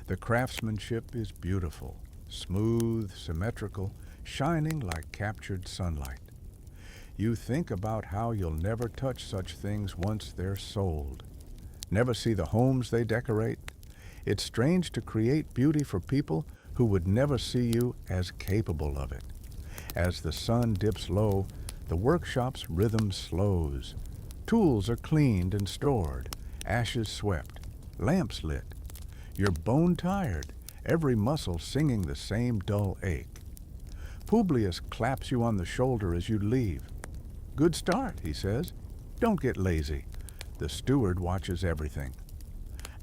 S1: The craftsmanship is beautiful, smooth, symmetrical, shining like captured sunlight. You think about how you'll never touch such things once they're sold. Never see the homes they decorate. It's strange to create beauty for people who would never see you as capable of it. As the sun dips low, the workshop's rhythm slows. Tools are cleaned and stored, ashes swept, lamps lit. You're bone-tired, every muscle singing the same dull ache. Publius claps you on the shoulder as you leave. "Good start," he says. "Don't get lazy." The steward watches everything.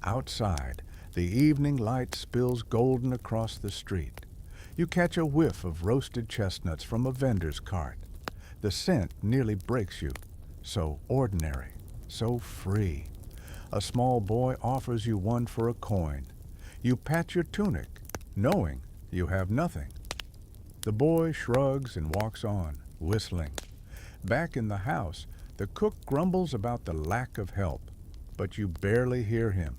S1: Outside, the evening light spills golden across the street. You catch a whiff of roasted chestnuts from a vendor's cart. The scent nearly breaks you. So ordinary, so free. A small boy offers you one for a coin. You pat your tunic, knowing you have nothing. The boy shrugs and walks on, whistling. Back in the house, the cook grumbles about the lack of help, but you barely hear him.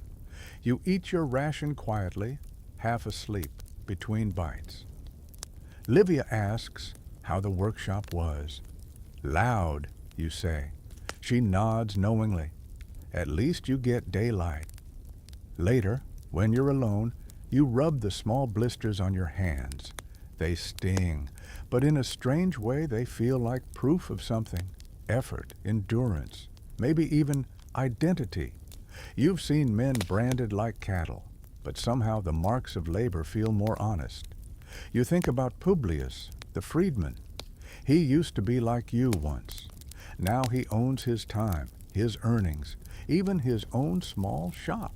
S1: You eat your ration quietly, half asleep, between bites. Livia asks how the workshop was. "Loud," you say. She nods knowingly. At least you get daylight. Later, when you're alone, you rub the small blisters on your hands. They sting, but in a strange way they feel like proof of something. Effort, endurance, maybe even identity. You've seen men branded like cattle, but somehow the marks of labor feel more honest. You think about Publius, the freedman. He used to be like you once. Now he owns his time, his earnings, even his own small shop.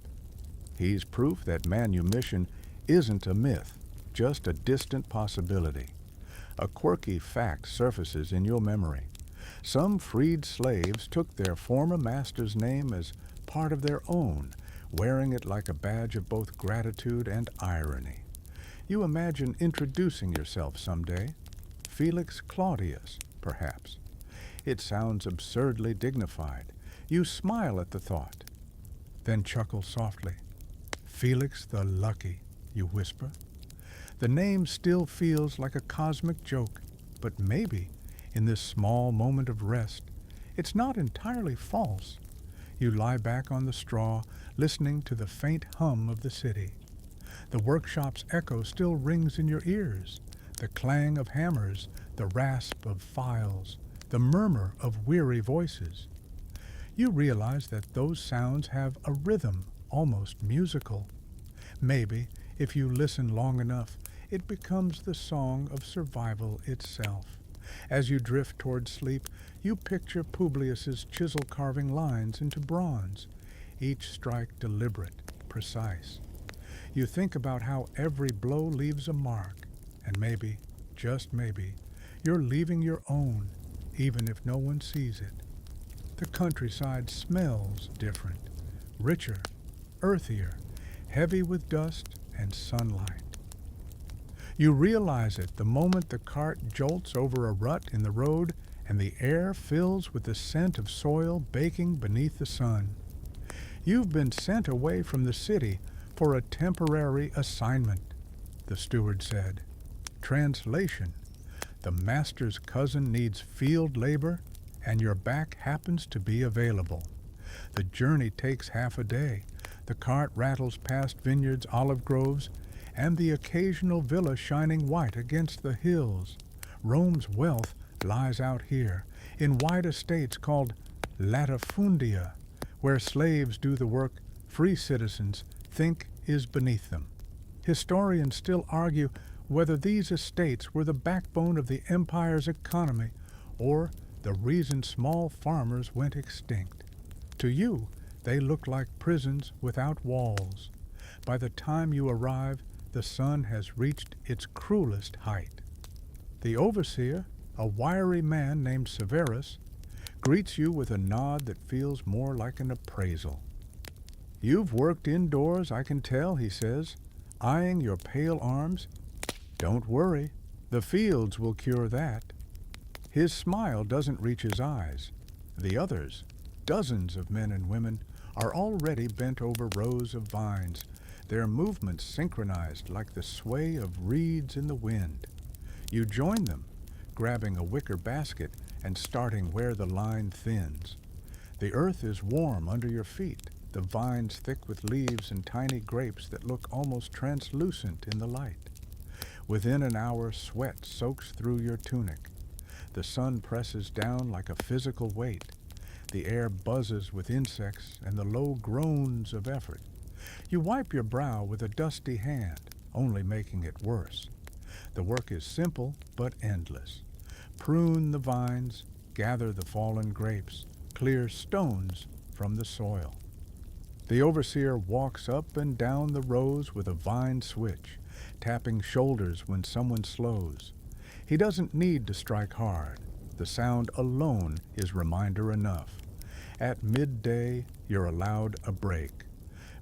S1: He's proof that manumission isn't a myth, just a distant possibility. A quirky fact surfaces in your memory. Some freed slaves took their former master's name as part of their own, wearing it like a badge of both gratitude and irony. You imagine introducing yourself someday. Felix Claudius, perhaps. It sounds absurdly dignified. You smile at the thought, then chuckle softly. Felix the Lucky, you whisper. The name still feels like a cosmic joke, but maybe, in this small moment of rest, it's not entirely false. You lie back on the straw, listening to the faint hum of the city. The workshop's echo still rings in your ears, the clang of hammers, the rasp of files, the murmur of weary voices. You realize that those sounds have a rhythm, almost musical. Maybe, if you listen long enough, it becomes the song of survival itself. As you drift toward sleep, you picture Publius's chisel-carving lines into bronze, each strike deliberate, precise. You think about how every blow leaves a mark, and maybe, just maybe, you're leaving your own, even if no one sees it. The countryside smells different, richer, earthier, heavy with dust and sunlight. You realize it the moment the cart jolts over a rut in the road and the air fills with the scent of soil baking beneath the sun. You've been sent away from the city for a temporary assignment, the steward said. Translation: the master's cousin needs field labor, and your back happens to be available. The journey takes half a day. The cart rattles past vineyards, olive groves, and the occasional villa shining white against the hills. Rome's wealth lies out here, in wide estates called latifundia, where slaves do the work free citizens think is beneath them. Historians still argue whether these estates were the backbone of the empire's economy or the reason small farmers went extinct. To you, they look like prisons without walls. By the time you arrive, the sun has reached its cruelest height. The overseer, a wiry man named Severus, greets you with a nod that feels more like an appraisal. You've worked indoors, I can tell, he says, eyeing your pale arms. Don't worry, the fields will cure that. His smile doesn't reach his eyes. The others, dozens of men and women, are already bent over rows of vines, their movements synchronized like the sway of reeds in the wind. You join them, grabbing a wicker basket and starting where the line thins. The earth is warm under your feet, the vines thick with leaves and tiny grapes that look almost translucent in the light. Within an hour, sweat soaks through your tunic. The sun presses down like a physical weight. The air buzzes with insects and the low groans of effort. You wipe your brow with a dusty hand, only making it worse. The work is simple but endless. Prune the vines, gather the fallen grapes, clear stones from the soil. The overseer walks up and down the rows with a vine switch, tapping shoulders when someone slows. He doesn't need to strike hard. The sound alone is reminder enough. At midday, you're allowed a break.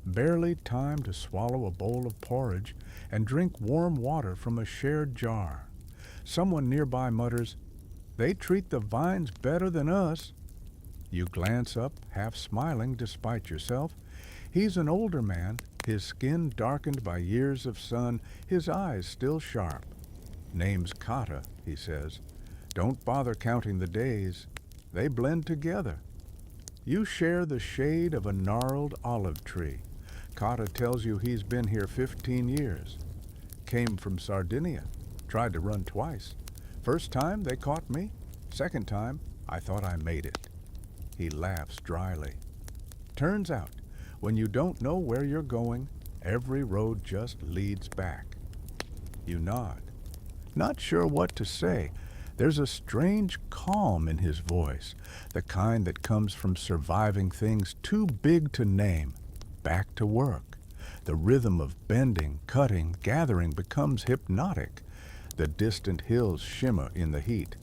S1: Barely time to swallow a bowl of porridge and drink warm water from a shared jar. Someone nearby mutters, "They treat the vines better than us." You glance up, half smiling despite yourself. He's an older man, his skin darkened by years of sun, his eyes still sharp. "Name's Cotta," he says. "Don't bother counting the days. They blend together." You share the shade of a gnarled olive tree. Cotta tells you he's been here 15 years. Came from Sardinia. Tried to run twice. First time, they caught me. Second time, I thought I made it. He laughs dryly. Turns out, when you don't know where you're going, every road just leads back. You nod, not sure what to say. There's a strange calm in his voice, the kind that comes from surviving things too big to name. Back to work. The rhythm of bending, cutting, gathering becomes hypnotic. The distant hills shimmer in the heat,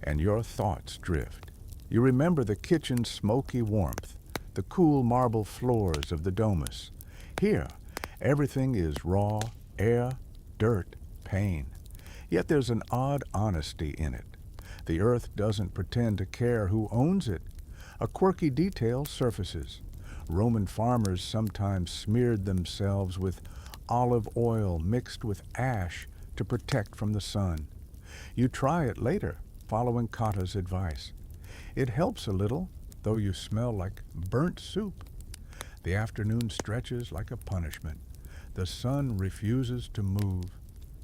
S1: and your thoughts drift. You remember the kitchen's smoky warmth, the cool marble floors of the domus. Here, everything is raw, air, dirt, pain. Yet there's an odd honesty in it. The earth doesn't pretend to care who owns it. A quirky detail surfaces. Roman farmers sometimes smeared themselves with olive oil mixed with ash to protect from the sun. You try it later, following Kata's advice. It helps a little, though you smell like burnt soup. The afternoon stretches like a punishment. The sun refuses to move.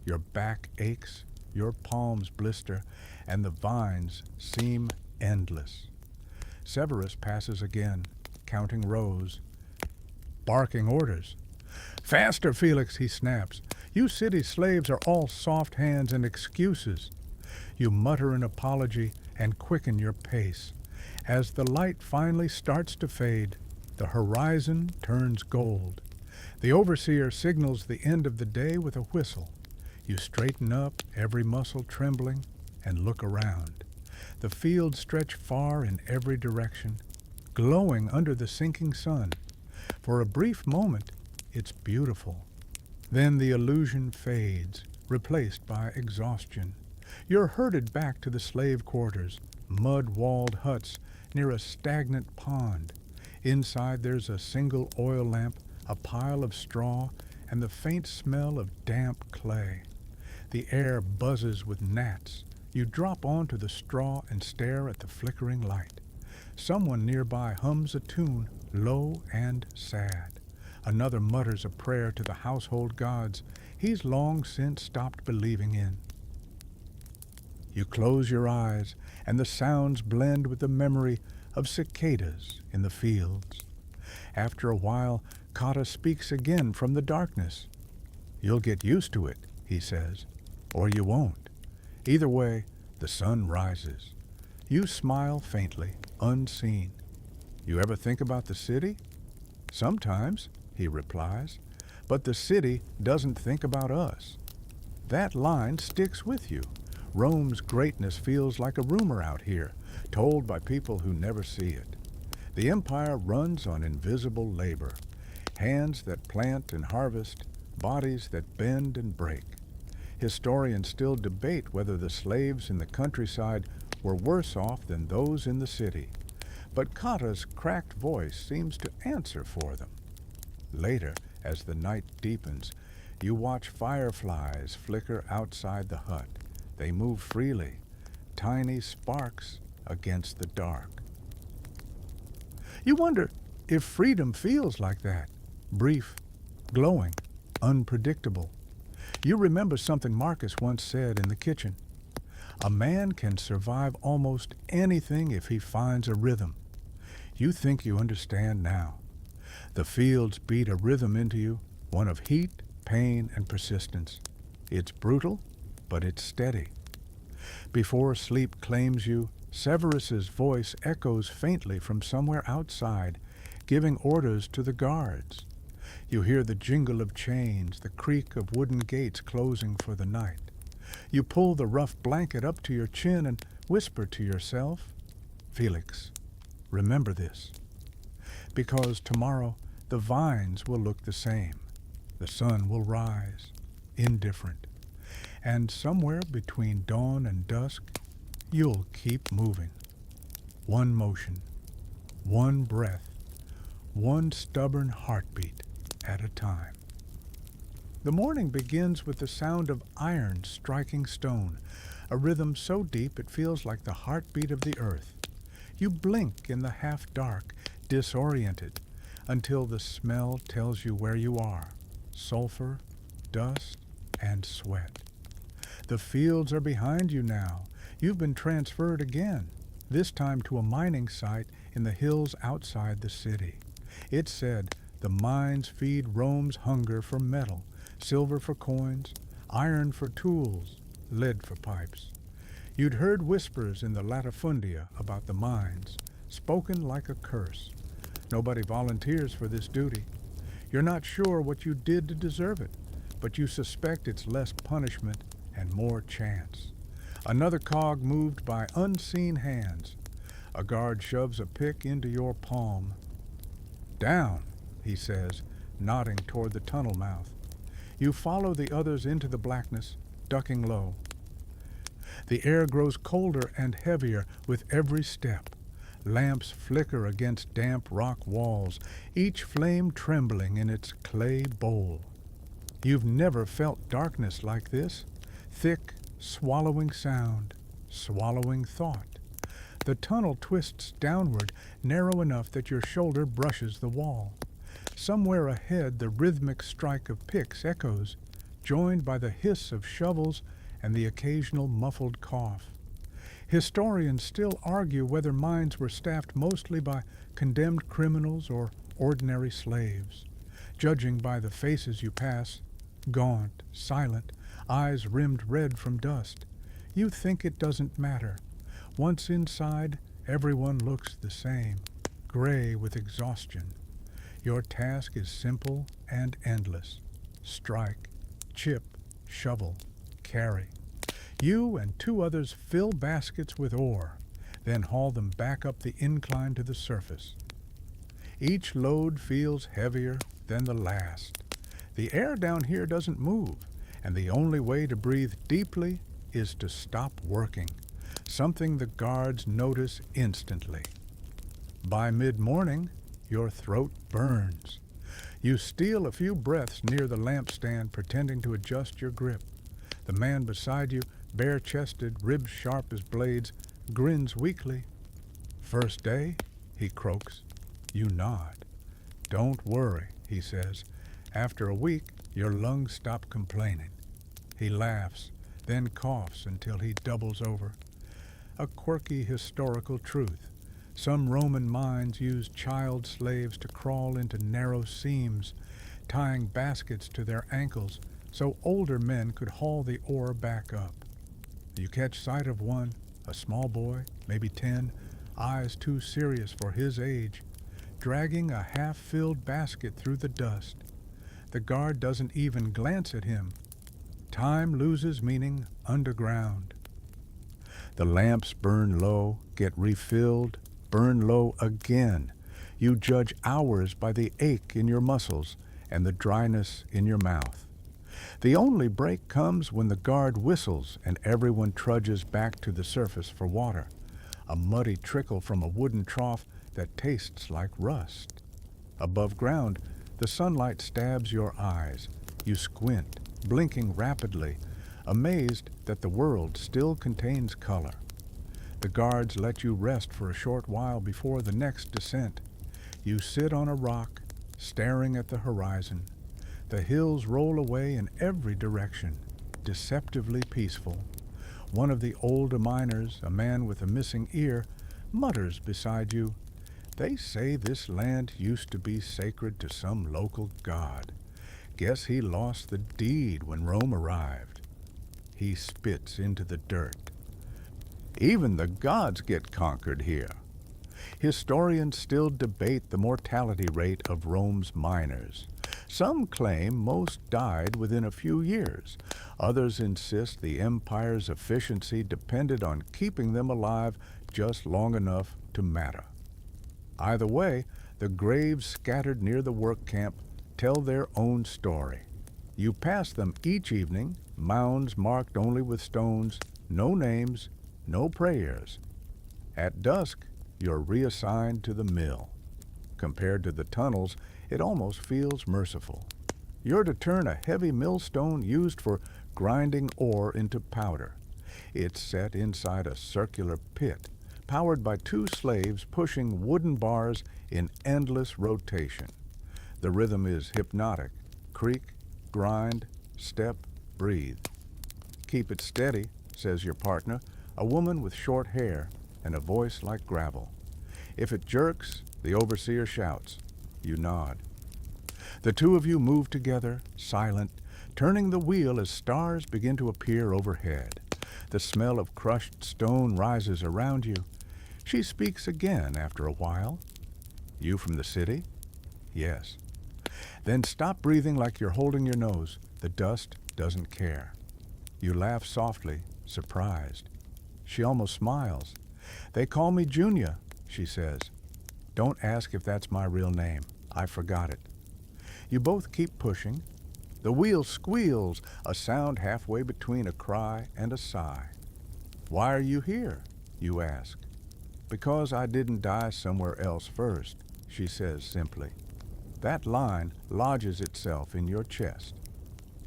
S1: Your back aches, your palms blister, and the vines seem endless. Severus passes again, counting rows, barking orders. "Faster, Felix," he snaps. "You city slaves are all soft hands and excuses." You mutter an apology and quicken your pace. As the light finally starts to fade, the horizon turns gold. The overseer signals the end of the day with a whistle. You straighten up, every muscle trembling, and look around. The fields stretch far in every direction, glowing under the sinking sun. For a brief moment, it's beautiful. Then the illusion fades, replaced by exhaustion. You're herded back to the slave quarters, mud-walled huts near a stagnant pond. Inside there's a single oil lamp, a pile of straw, and the faint smell of damp clay. The air buzzes with gnats. You drop onto the straw and stare at the flickering light. Someone nearby hums a tune, low and sad. Another mutters a prayer to the household gods he's long since stopped believing in. You close your eyes, and the sounds blend with the memory of cicadas in the fields. After a while, Kata speaks again from the darkness. "You'll get used to it," he says, "or you won't. Either way, the sun rises." You smile faintly, unseen. "You ever think about the city?" "Sometimes," he replies, "but the city doesn't think about us." That line sticks with you. Rome's greatness feels like a rumor out here, told by people who never see it. The empire runs on invisible labor, hands that plant and harvest, bodies that bend and break. Historians still debate whether the slaves in the countryside were worse off than those in the city, but Kata's cracked voice seems to answer for them. Later, as the night deepens, you watch fireflies flicker outside the hut. They move freely, tiny sparks against the dark. You wonder if freedom feels like that, brief, glowing, unpredictable. You remember something Marcus once said in the kitchen. A man can survive almost anything if he finds a rhythm. You think you understand now. The fields beat a rhythm into you, one of heat, pain, and persistence. It's brutal, but it's steady. Before sleep claims you, Severus's voice echoes faintly from somewhere outside, giving orders to the guards. You hear the jingle of chains, the creak of wooden gates closing for the night. You pull the rough blanket up to your chin and whisper to yourself, "Felix, remember this." Because tomorrow the vines will look the same. The sun will rise, indifferent. And somewhere between dawn and dusk, you'll keep moving. One motion, one breath, one stubborn heartbeat at a time. The morning begins with the sound of iron striking stone, a rhythm so deep it feels like the heartbeat of the earth. You blink in the half-dark, disoriented, until the smell tells you where you are: sulfur, dust, and sweat. The fields are behind you now. You've been transferred again. this time to a mining site in the hills outside the city. It said the mines feed Rome's hunger for metal, silver for coins, iron for tools, lead for pipes. You'd heard whispers in the latifundia about the mines, spoken like a curse. Nobody volunteers for this duty. You're not sure what you did to deserve it, but you suspect it's less punishment and more chance. Another cog moved by unseen hands. A guard shoves a pick into your palm. "Down," he says, nodding toward the tunnel mouth. You follow the others into the blackness, ducking low. The air grows colder and heavier with every step. Lamps flicker against damp rock walls, each flame trembling in its clay bowl. You've never felt darkness like this. Thick, swallowing sound, swallowing thought. The tunnel twists downward, narrow enough that your shoulder brushes the wall. Somewhere ahead, the rhythmic strike of picks echoes, joined by the hiss of shovels and the occasional muffled cough. Historians still argue whether mines were staffed mostly by condemned criminals or ordinary slaves. Judging by the faces you pass, gaunt, silent, eyes rimmed red from dust, you think it doesn't matter. Once inside, everyone looks the same, gray with exhaustion. Your task is simple and endless. Strike, chip, shovel, carry. You and two others fill baskets with ore, then haul them back up the incline to the surface. Each load feels heavier than the last. The air down here doesn't move, and the only way to breathe deeply is to stop working, something the guards notice instantly. By mid-morning, your throat burns. You steal a few breaths near the lampstand, pretending to adjust your grip. The man beside you, bare-chested, ribs sharp as blades, grins weakly. "First day?" he croaks. You nod. "Don't worry," he says. "After a week, your lungs stop complaining." He laughs, then coughs until he doubles over. A quirky historical truth. Some Roman mines used child slaves to crawl into narrow seams, tying baskets to their ankles so older men could haul the ore back up. You catch sight of one, a small boy, maybe 10, eyes too serious for his age, dragging a half-filled basket through the dust. The guard doesn't even glance at him. Time loses meaning underground. The lamps burn low, get refilled, burn low again. You judge hours by the ache in your muscles and the dryness in your mouth. The only break comes when the guard whistles and everyone trudges back to the surface for water, a muddy trickle from a wooden trough that tastes like rust. Above ground, the sunlight stabs your eyes. You squint, blinking rapidly, amazed that the world still contains color. The guards let you rest for a short while before the next descent. You sit on a rock, staring at the horizon. The hills roll away in every direction, deceptively peaceful. One of the older miners, a man with a missing ear, mutters beside you, "They say this land used to be sacred to some local god. Guess he lost the deed when Rome arrived." He spits into the dirt. Even the gods get conquered here. Historians still debate the mortality rate of Rome's miners. Some claim most died within a few years. Others insist the empire's efficiency depended on keeping them alive just long enough to matter. Either way, the graves scattered near the work camp tell their own story. You pass them each evening, mounds marked only with stones, no names, no prayers. At dusk, you're reassigned to the mill. Compared to the tunnels, it almost feels merciful. You're to turn a heavy millstone used for grinding ore into powder. It's set inside a circular pit, powered by two slaves pushing wooden bars in endless rotation. The rhythm is hypnotic. Creak, grind, step, breathe. "Keep it steady," says your partner, a woman with short hair. and a voice like gravel. If it jerks, the overseer shouts. You nod. The two of you move together, silent, turning the wheel as stars begin to appear overhead. The smell of crushed stone rises around you. She speaks again after a while. You from the city? Yes. Then stop breathing like you're holding your nose. The dust doesn't care. You laugh softly, surprised. She almost smiles. They call me Junior, she says. Don't ask if that's my real name. I forgot it. You both keep pushing. The wheel squeals, a sound halfway between a cry and a sigh. Why are you here? You ask. Because I didn't die somewhere else first, she says simply. That line lodges itself in your chest.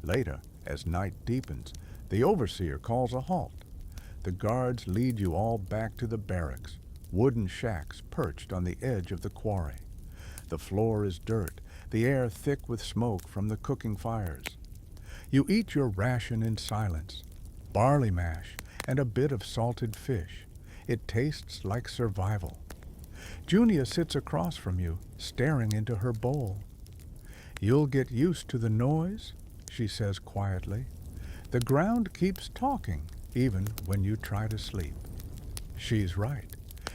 S1: Later, as night deepens, the overseer calls a halt. The guards lead you all back to the barracks, wooden shacks perched on the edge of the quarry. The floor is dirt, the air thick with smoke from the cooking fires. You eat your ration in silence, barley mash and a bit of salted fish. It tastes like survival. Junia sits across from you, staring into her bowl. You'll get used to the noise, she says quietly. The ground keeps talking, even when you try to sleep. She's right.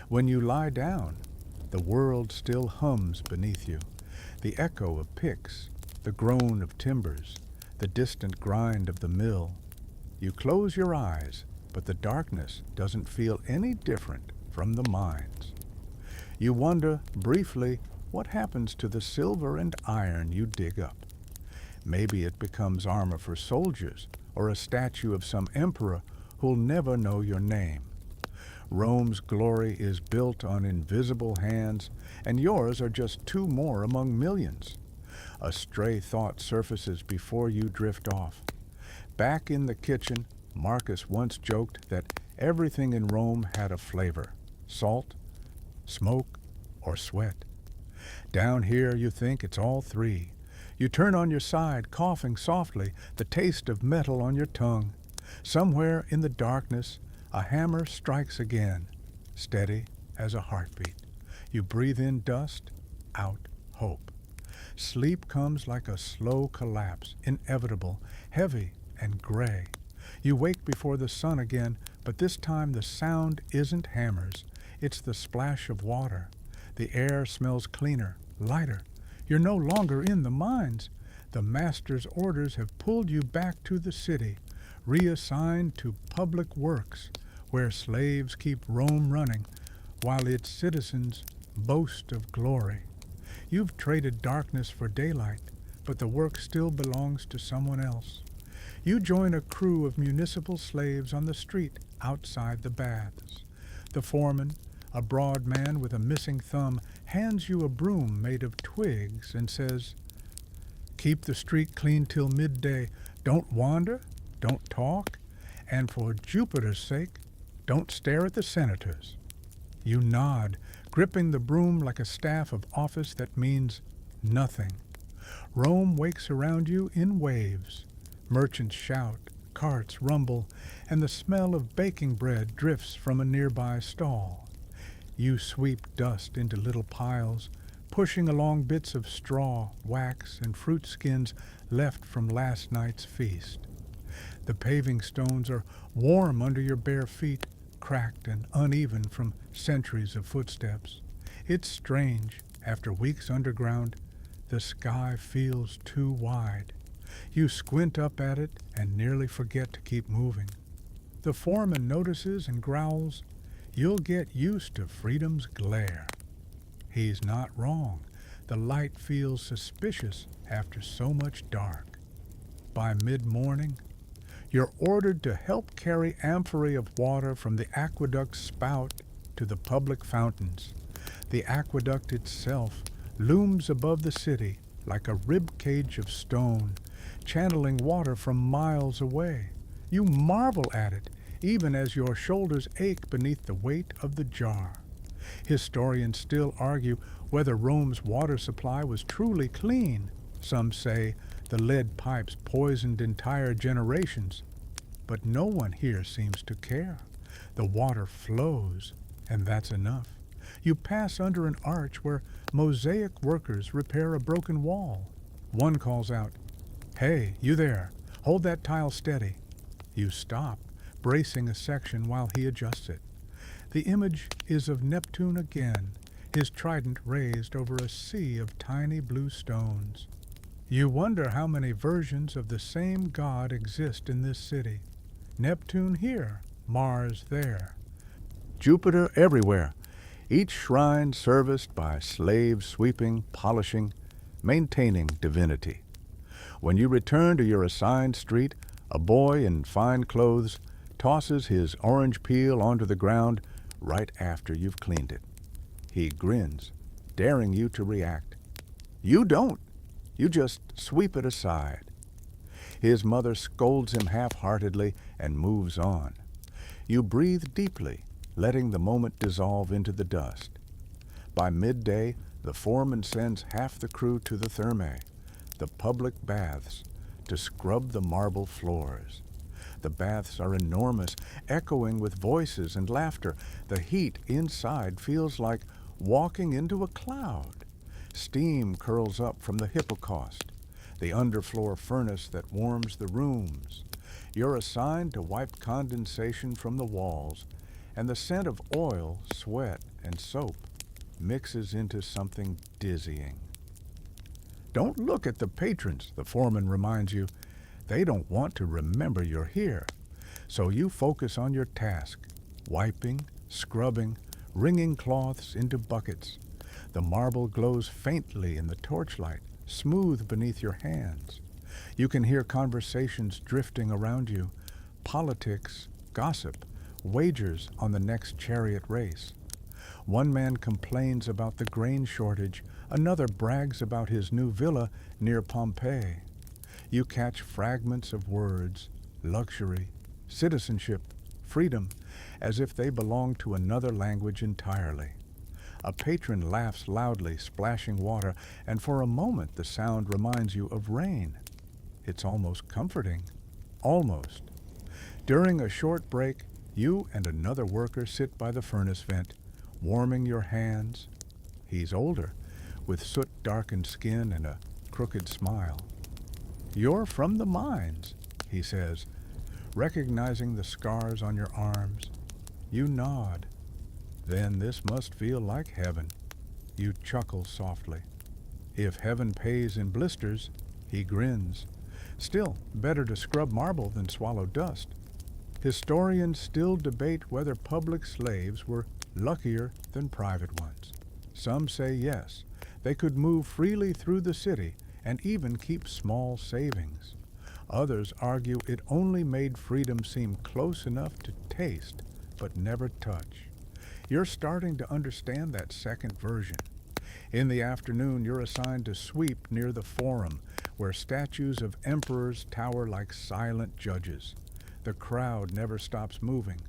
S1: When you lie down, the world still hums beneath you. The echo of picks, the groan of timbers, the distant grind of the mill. You close your eyes, but the darkness doesn't feel any different from the mines. You wonder, briefly, what happens to the silver and iron you dig up. Maybe it becomes armor for soldiers, or a statue of some emperor who'll never know your name. Rome's glory is built on invisible hands, and yours are just two more among millions. A stray thought surfaces before you drift off. Back in the kitchen, Marcus once joked that everything in Rome had a flavor: salt, smoke, or sweat. Down here you think it's all three. You turn on your side, coughing softly, the taste of metal on your tongue. Somewhere in the darkness, a hammer strikes again, steady as a heartbeat. You breathe in dust, out hope. Sleep comes like a slow collapse, inevitable, heavy and gray. You wake before the sun again, but this time the sound isn't hammers. It's the splash of water. The air smells cleaner, lighter. You're no longer in the mines. The master's orders have pulled you back to the city, reassigned to public works, where slaves keep Rome running, while its citizens boast of glory. You've traded darkness for daylight, but the work still belongs to someone else. You join a crew of municipal slaves on the street outside the baths. The foreman, a broad man with a missing thumb, hands you a broom made of twigs and says, "Keep the street clean till midday. Don't wander, don't talk, and for Jupiter's sake, don't stare at the senators." You nod, gripping the broom like a staff of office that means nothing. Rome wakes around you in waves. Merchants shout, carts rumble, and the smell of baking bread drifts from a nearby stall. You sweep dust into little piles, pushing along bits of straw, wax, and fruit skins left from last night's feast. The paving stones are warm under your bare feet, cracked and uneven from centuries of footsteps. It's strange, after weeks underground, the sky feels too wide. You squint up at it and nearly forget to keep moving. The foreman notices and growls, "You'll get used to freedom's glare." He's not wrong. The light feels suspicious after so much dark. By mid-morning, you're ordered to help carry amphorae of water from the aqueduct's spout to the public fountains. The aqueduct itself looms above the city like a rib cage of stone, channeling water from miles away. You marvel at it, even as your shoulders ache beneath the weight of the jar. Historians still argue whether Rome's water supply was truly clean. Some say the lead pipes poisoned entire generations. But no one here seems to care. The water flows, And that's enough. You pass under an arch where mosaic workers repair a broken wall. One calls out, "Hey, you there, hold that tile steady." You stop, bracing a section while he adjusts it. The image is of Neptune again, his trident raised over a sea of tiny blue stones. You wonder how many versions of the same god exist in this city. Neptune here, Mars there, Jupiter everywhere, each shrine serviced by slaves sweeping, polishing, maintaining divinity. When you return to your assigned street, a boy in fine clothes tosses his orange peel onto the ground right after you've cleaned it. He grins, daring you to react. You don't. You just sweep it aside. His mother scolds him half-heartedly and moves on. You breathe deeply, letting the moment dissolve into the dust. By midday, the foreman sends half the crew to the thermae, the public baths, to scrub the marble floors. The baths are enormous, echoing with voices and laughter. The heat inside feels like walking into a cloud. Steam curls up from the hippocaust, the underfloor furnace that warms the rooms. You're assigned to wipe condensation from the walls, and the scent of oil, sweat, and soap mixes into something dizzying. Don't look at the patrons, the foreman reminds you. They don't want to remember you're here. So you focus on your task, wiping, scrubbing, wringing cloths into buckets. The marble glows faintly in the torchlight, smooth beneath your hands. You can hear conversations drifting around you, politics, gossip, wagers on the next chariot race. One man complains about the grain shortage, another brags about his new villa near Pompeii. You catch fragments of words, luxury, citizenship, freedom, as if they belong to another language entirely. A patron laughs loudly, splashing water, and for a moment the sound reminds you of rain. It's almost comforting. Almost. During a short break, you and another worker sit by the furnace vent, warming your hands. He's older, with soot-darkened skin and a crooked smile. "You're from the mines," he says, recognizing the scars on your arms. You nod. "Then this must feel like heaven." You chuckle softly. "If heaven pays in blisters," he grins. "Still, better to scrub marble than swallow dust." Historians still debate whether public slaves were luckier than private ones. Some say yes, they could move freely through the city and even keep small savings. Others argue it only made freedom seem close enough to taste, but never touch. You're starting to understand that second version. In the afternoon, you're assigned to sweep near the Forum, where statues of emperors tower like silent judges. The crowd never stops moving.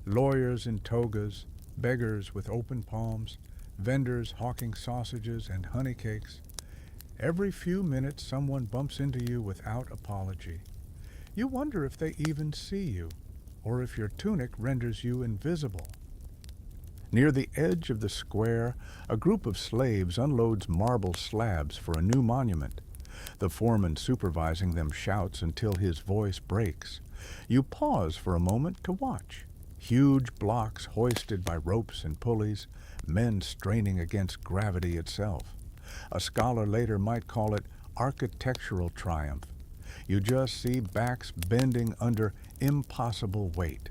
S1: Lawyers in togas, beggars with open palms, vendors hawking sausages and honey cakes. Every few minutes, someone bumps into you without apology. You wonder if they even see you, or if your tunic renders you invisible. Near the edge of the square, a group of slaves unloads marble slabs for a new monument. The foreman supervising them shouts until his voice breaks. You pause for a moment to watch. Huge blocks hoisted by ropes and pulleys, men straining against gravity itself. A scholar later might call it architectural triumph. You just see backs bending under impossible weight.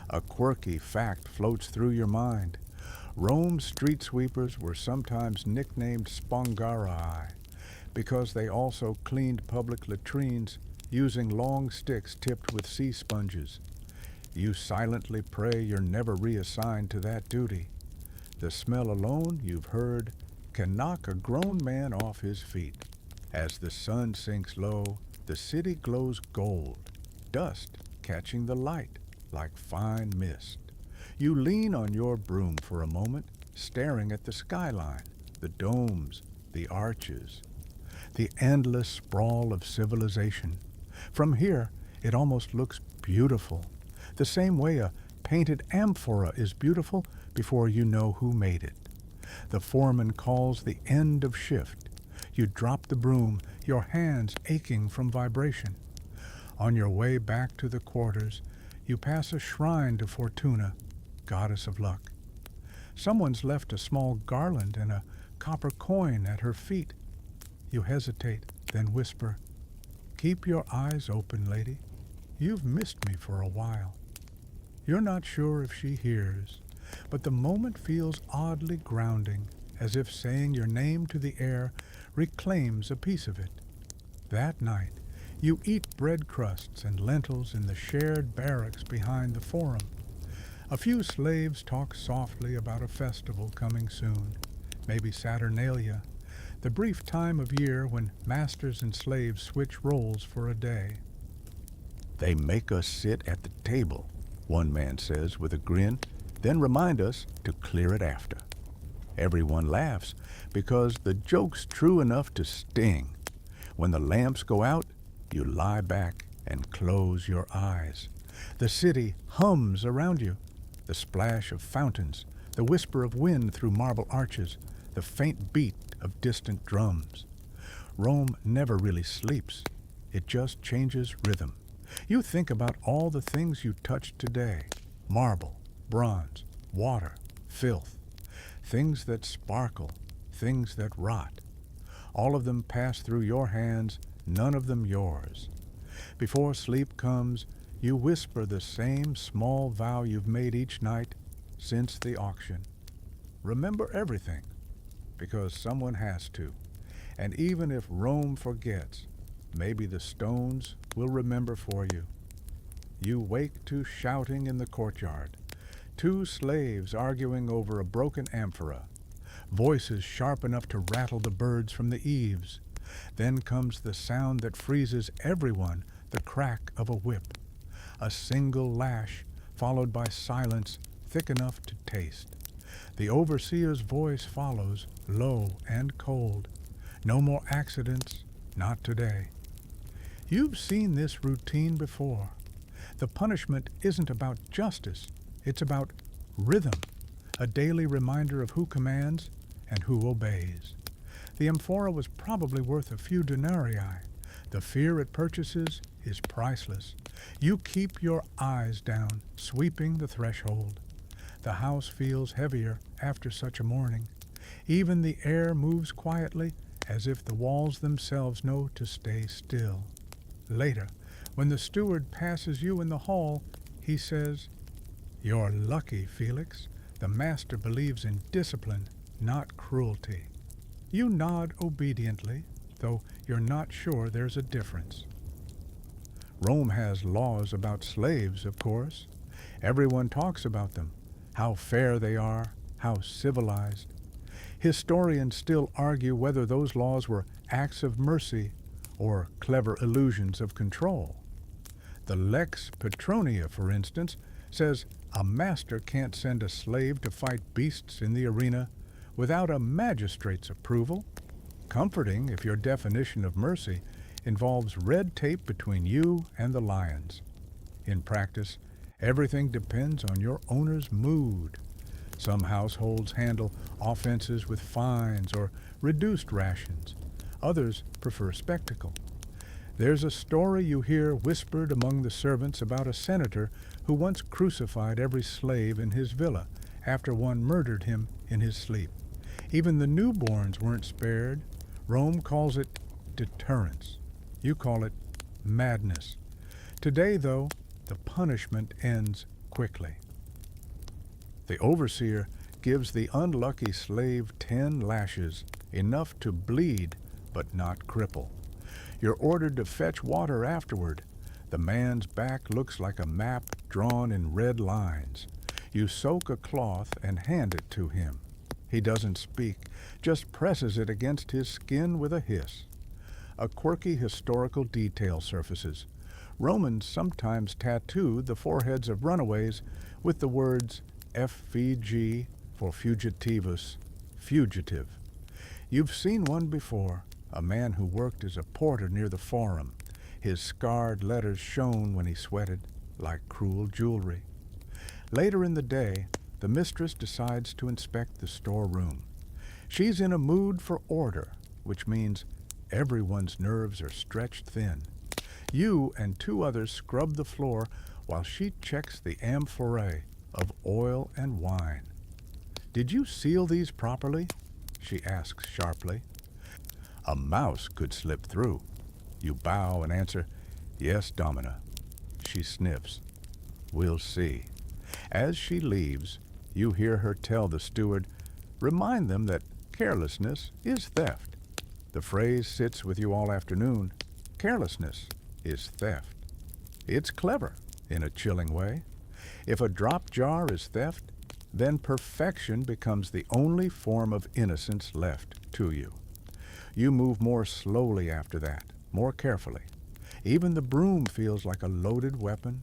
S1: A quirky fact floats through your mind. Rome's street sweepers were sometimes nicknamed spongarii because they also cleaned public latrines using long sticks tipped with sea sponges. You silently pray you're never reassigned to that duty. The smell alone, you've heard, can knock a grown man off his feet. As the sun sinks low, the city glows gold, dust catching the light like fine mist. You lean on your broom for a moment, staring at the skyline, the domes, the arches, the endless sprawl of civilization. From here, it almost looks beautiful, the same way a painted amphora is beautiful before you know who made it. The foreman calls the end of shift. You drop the broom, your hands aching from vibration. On your way back to the quarters, you pass a shrine to Fortuna, goddess of luck. Someone's left a small garland and a copper coin at her feet. You hesitate, then whisper, "Keep your eyes open, lady. You've missed me for a while." You're not sure if she hears, but the moment feels oddly grounding, as if saying your name to the air reclaims a piece of it. That night, you eat bread crusts and lentils in the shared barracks behind the forum. A few slaves talk softly about a festival coming soon, maybe Saturnalia, the brief time of year when masters and slaves switch roles for a day. "They make us sit at the table," one man says with a grin, then remind us to clear it after. Everyone laughs because the joke's true enough to sting. When the lamps go out, you lie back and close your eyes. The city hums around you. The splash of fountains, the whisper of wind through marble arches, the faint beat of distant drums. Rome never really sleeps. It just changes rhythm. You think about all the things you touched today: marble, bronze, water, filth. Things that sparkle, things that rot. All of them pass through your hands, none of them yours. Before sleep comes, you whisper the same small vow you've made each night since the auction. Remember everything, because someone has to. And even if Rome forgets, maybe the stones will remember for you. You wake to shouting in the courtyard. 2 slaves arguing over a broken amphora. Voices sharp enough to rattle the birds from the eaves. Then comes the sound that freezes everyone, the crack of a whip. A single lash, followed by silence thick enough to taste. The overseer's voice follows, low and cold. No more accidents, not today. You've seen this routine before. The punishment isn't about justice, it's about rhythm, a daily reminder of who commands and who obeys. The amphora was probably worth a few denarii. The fear it purchases is priceless. You keep your eyes down, sweeping the threshold. The house feels heavier after such a morning. Even the air moves quietly, as if the walls themselves know to stay still. Later, when the steward passes you in the hall, he says, "You're lucky, Felix. The master believes in discipline, not cruelty." You nod obediently, though you're not sure there's a difference. Rome has laws about slaves, of course. Everyone talks about them, how fair they are, how civilized. Historians still argue whether those laws were acts of mercy or clever illusions of control. The Lex Petronia, for instance, says a master can't send a slave to fight beasts in the arena without a magistrate's approval. Comforting if your definition of mercy involves red tape between you and the lions. In practice, everything depends on your owner's mood. Some households handle offenses with fines or reduced rations. Others prefer spectacle. There's a story you hear whispered among the servants about a senator who once crucified every slave in his villa after one murdered him in his sleep. Even the newborns weren't spared. Rome calls it deterrence. You call it madness. Today, though, the punishment ends quickly. The overseer gives the unlucky slave 10 lashes, enough to bleed but not cripple. You're ordered to fetch water afterward. The man's back looks like a map drawn in red lines. You soak a cloth and hand it to him. He doesn't speak, just presses it against his skin with a hiss. A quirky historical detail surfaces. Romans sometimes tattooed the foreheads of runaways with the words FVG for fugitivus, fugitive. You've seen one before, a man who worked as a porter near the Forum. His scarred letters shone when he sweated like cruel jewelry. Later in the day, the mistress decides to inspect the storeroom. She's in a mood for order, which means everyone's nerves are stretched thin. You and two others scrub the floor while she checks the amphorae of oil and wine. "Did you seal these properly?" she asks sharply. A mouse could slip through. You bow and answer, "Yes, Domina." She sniffs. "We'll see." As she leaves, you hear her tell the steward, "Remind them that carelessness is theft." The phrase sits with you all afternoon. Carelessness is theft. It's clever, in a chilling way. If a drop jar is theft, then perfection becomes the only form of innocence left to you. You move more slowly after that, more carefully. Even the broom feels like a loaded weapon.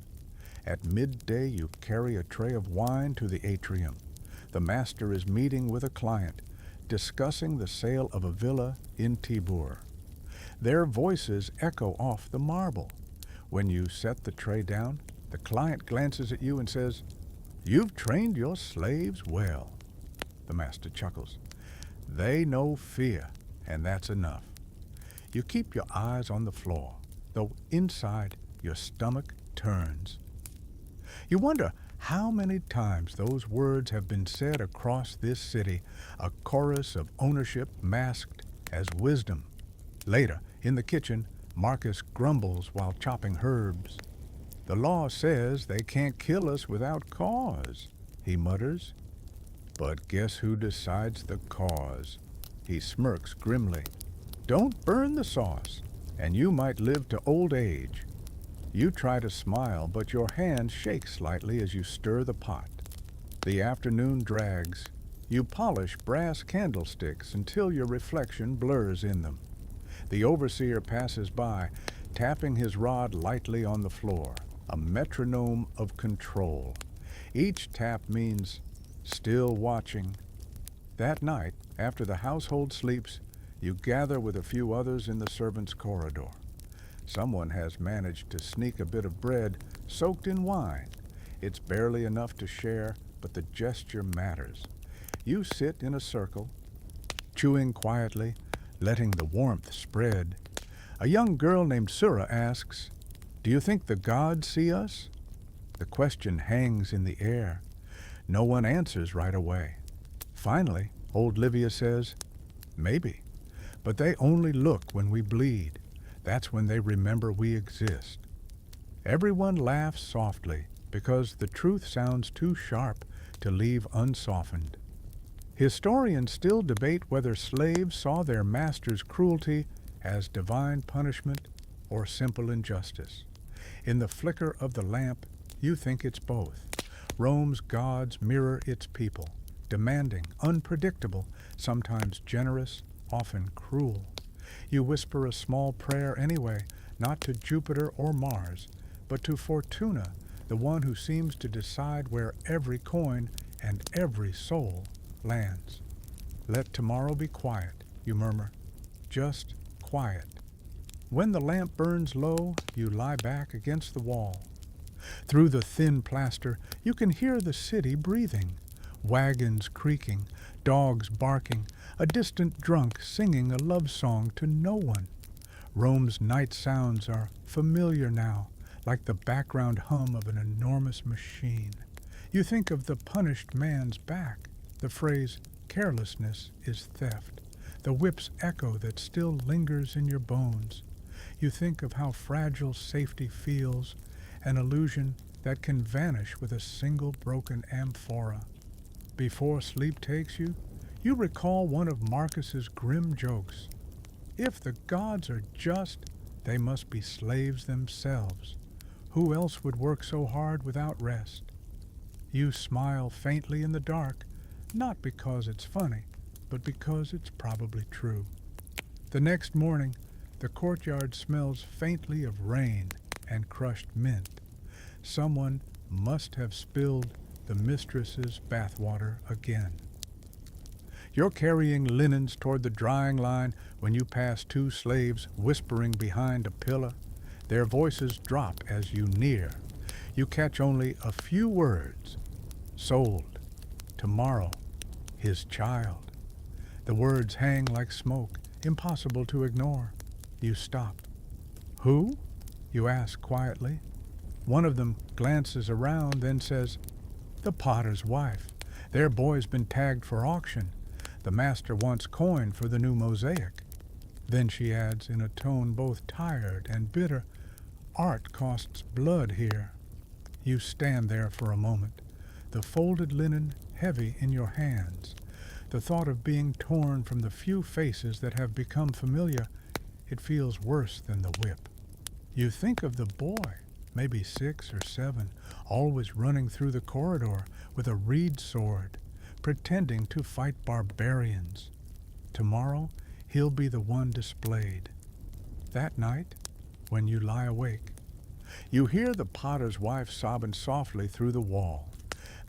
S1: At midday, you carry a tray of wine to the atrium. The master is meeting with a client, discussing the sale of a villa in Tibur. Their voices echo off the marble. When you set the tray down, the client glances at you and says, "You've trained your slaves well." The master chuckles. "They know fear, and that's enough." You keep your eyes on the floor, though inside your stomach turns. You wonder how many times those words have been said across this city, a chorus of ownership masked as wisdom. Later, in the kitchen, Marcus grumbles while chopping herbs. "The law says they can't kill us without cause," he mutters. "But guess who decides the cause?" He smirks grimly. "Don't burn the sauce, and you might live to old age." You try to smile, but your hand shakes slightly as you stir the pot. The afternoon drags. You polish brass candlesticks until your reflection blurs in them. The overseer passes by, tapping his rod lightly on the floor, a metronome of control. Each tap means still watching. That night, after the household sleeps, you gather with a few others in the servants' corridor. Someone has managed to sneak a bit of bread soaked in wine. It's barely enough to share, but the gesture matters. You sit in a circle, chewing quietly, letting the warmth spread. A young girl named Sura asks, "Do you think the gods see us?" The question hangs in the air. No one answers right away. Finally, old Livia says, "Maybe, but they only look when we bleed. That's when they remember we exist." Everyone laughs softly because the truth sounds too sharp to leave unsoftened. Historians still debate whether slaves saw their master's cruelty as divine punishment or simple injustice. In the flicker of the lamp, you think it's both. Rome's gods mirror its people, demanding, unpredictable, sometimes generous, often cruel. You whisper a small prayer anyway, not to Jupiter or Mars, but to Fortuna, the one who seems to decide where every coin and every soul lands. "Let tomorrow be quiet," you murmur. Just quiet. When the lamp burns low, you lie back against the wall. Through the thin plaster, you can hear the city breathing. Wagons creaking, dogs barking, a distant drunk singing a love song to no one. Rome's night sounds are familiar now, like the background hum of an enormous machine. You think of the punished man's back, the phrase, "Carelessness is theft," the whip's echo that still lingers in your bones. You think of how fragile safety feels, an illusion that can vanish with a single broken amphora. Before sleep takes you, you recall one of Marcus's grim jokes. If the gods are just, they must be slaves themselves. Who else would work so hard without rest? You smile faintly in the dark, not because it's funny, but because it's probably true. The next morning, the courtyard smells faintly of rain and crushed mint. Someone must have spilled the mistress's bathwater again. You're carrying linens toward the drying line when you pass two slaves whispering behind a pillar. Their voices drop as you near. You catch only a few words. Sold, Tomorrow, his child. The words hang like smoke, impossible to ignore. You stop. Who? You ask quietly. One of them glances around, then says, the potter's wife. Their boy's been tagged for auction. The master wants coin for the new mosaic. Then she adds in a tone both tired and bitter, art costs blood here. You stand there for a moment, the folded linen heavy in your hands. The thought of being torn from the few faces that have become familiar, it feels worse than the whip. You think of the boy, maybe 6 or 7, always running through the corridor with a reed sword, pretending to fight barbarians. Tomorrow, he'll be the one displayed. That night, when you lie awake, you hear the potter's wife sobbing softly through the wall.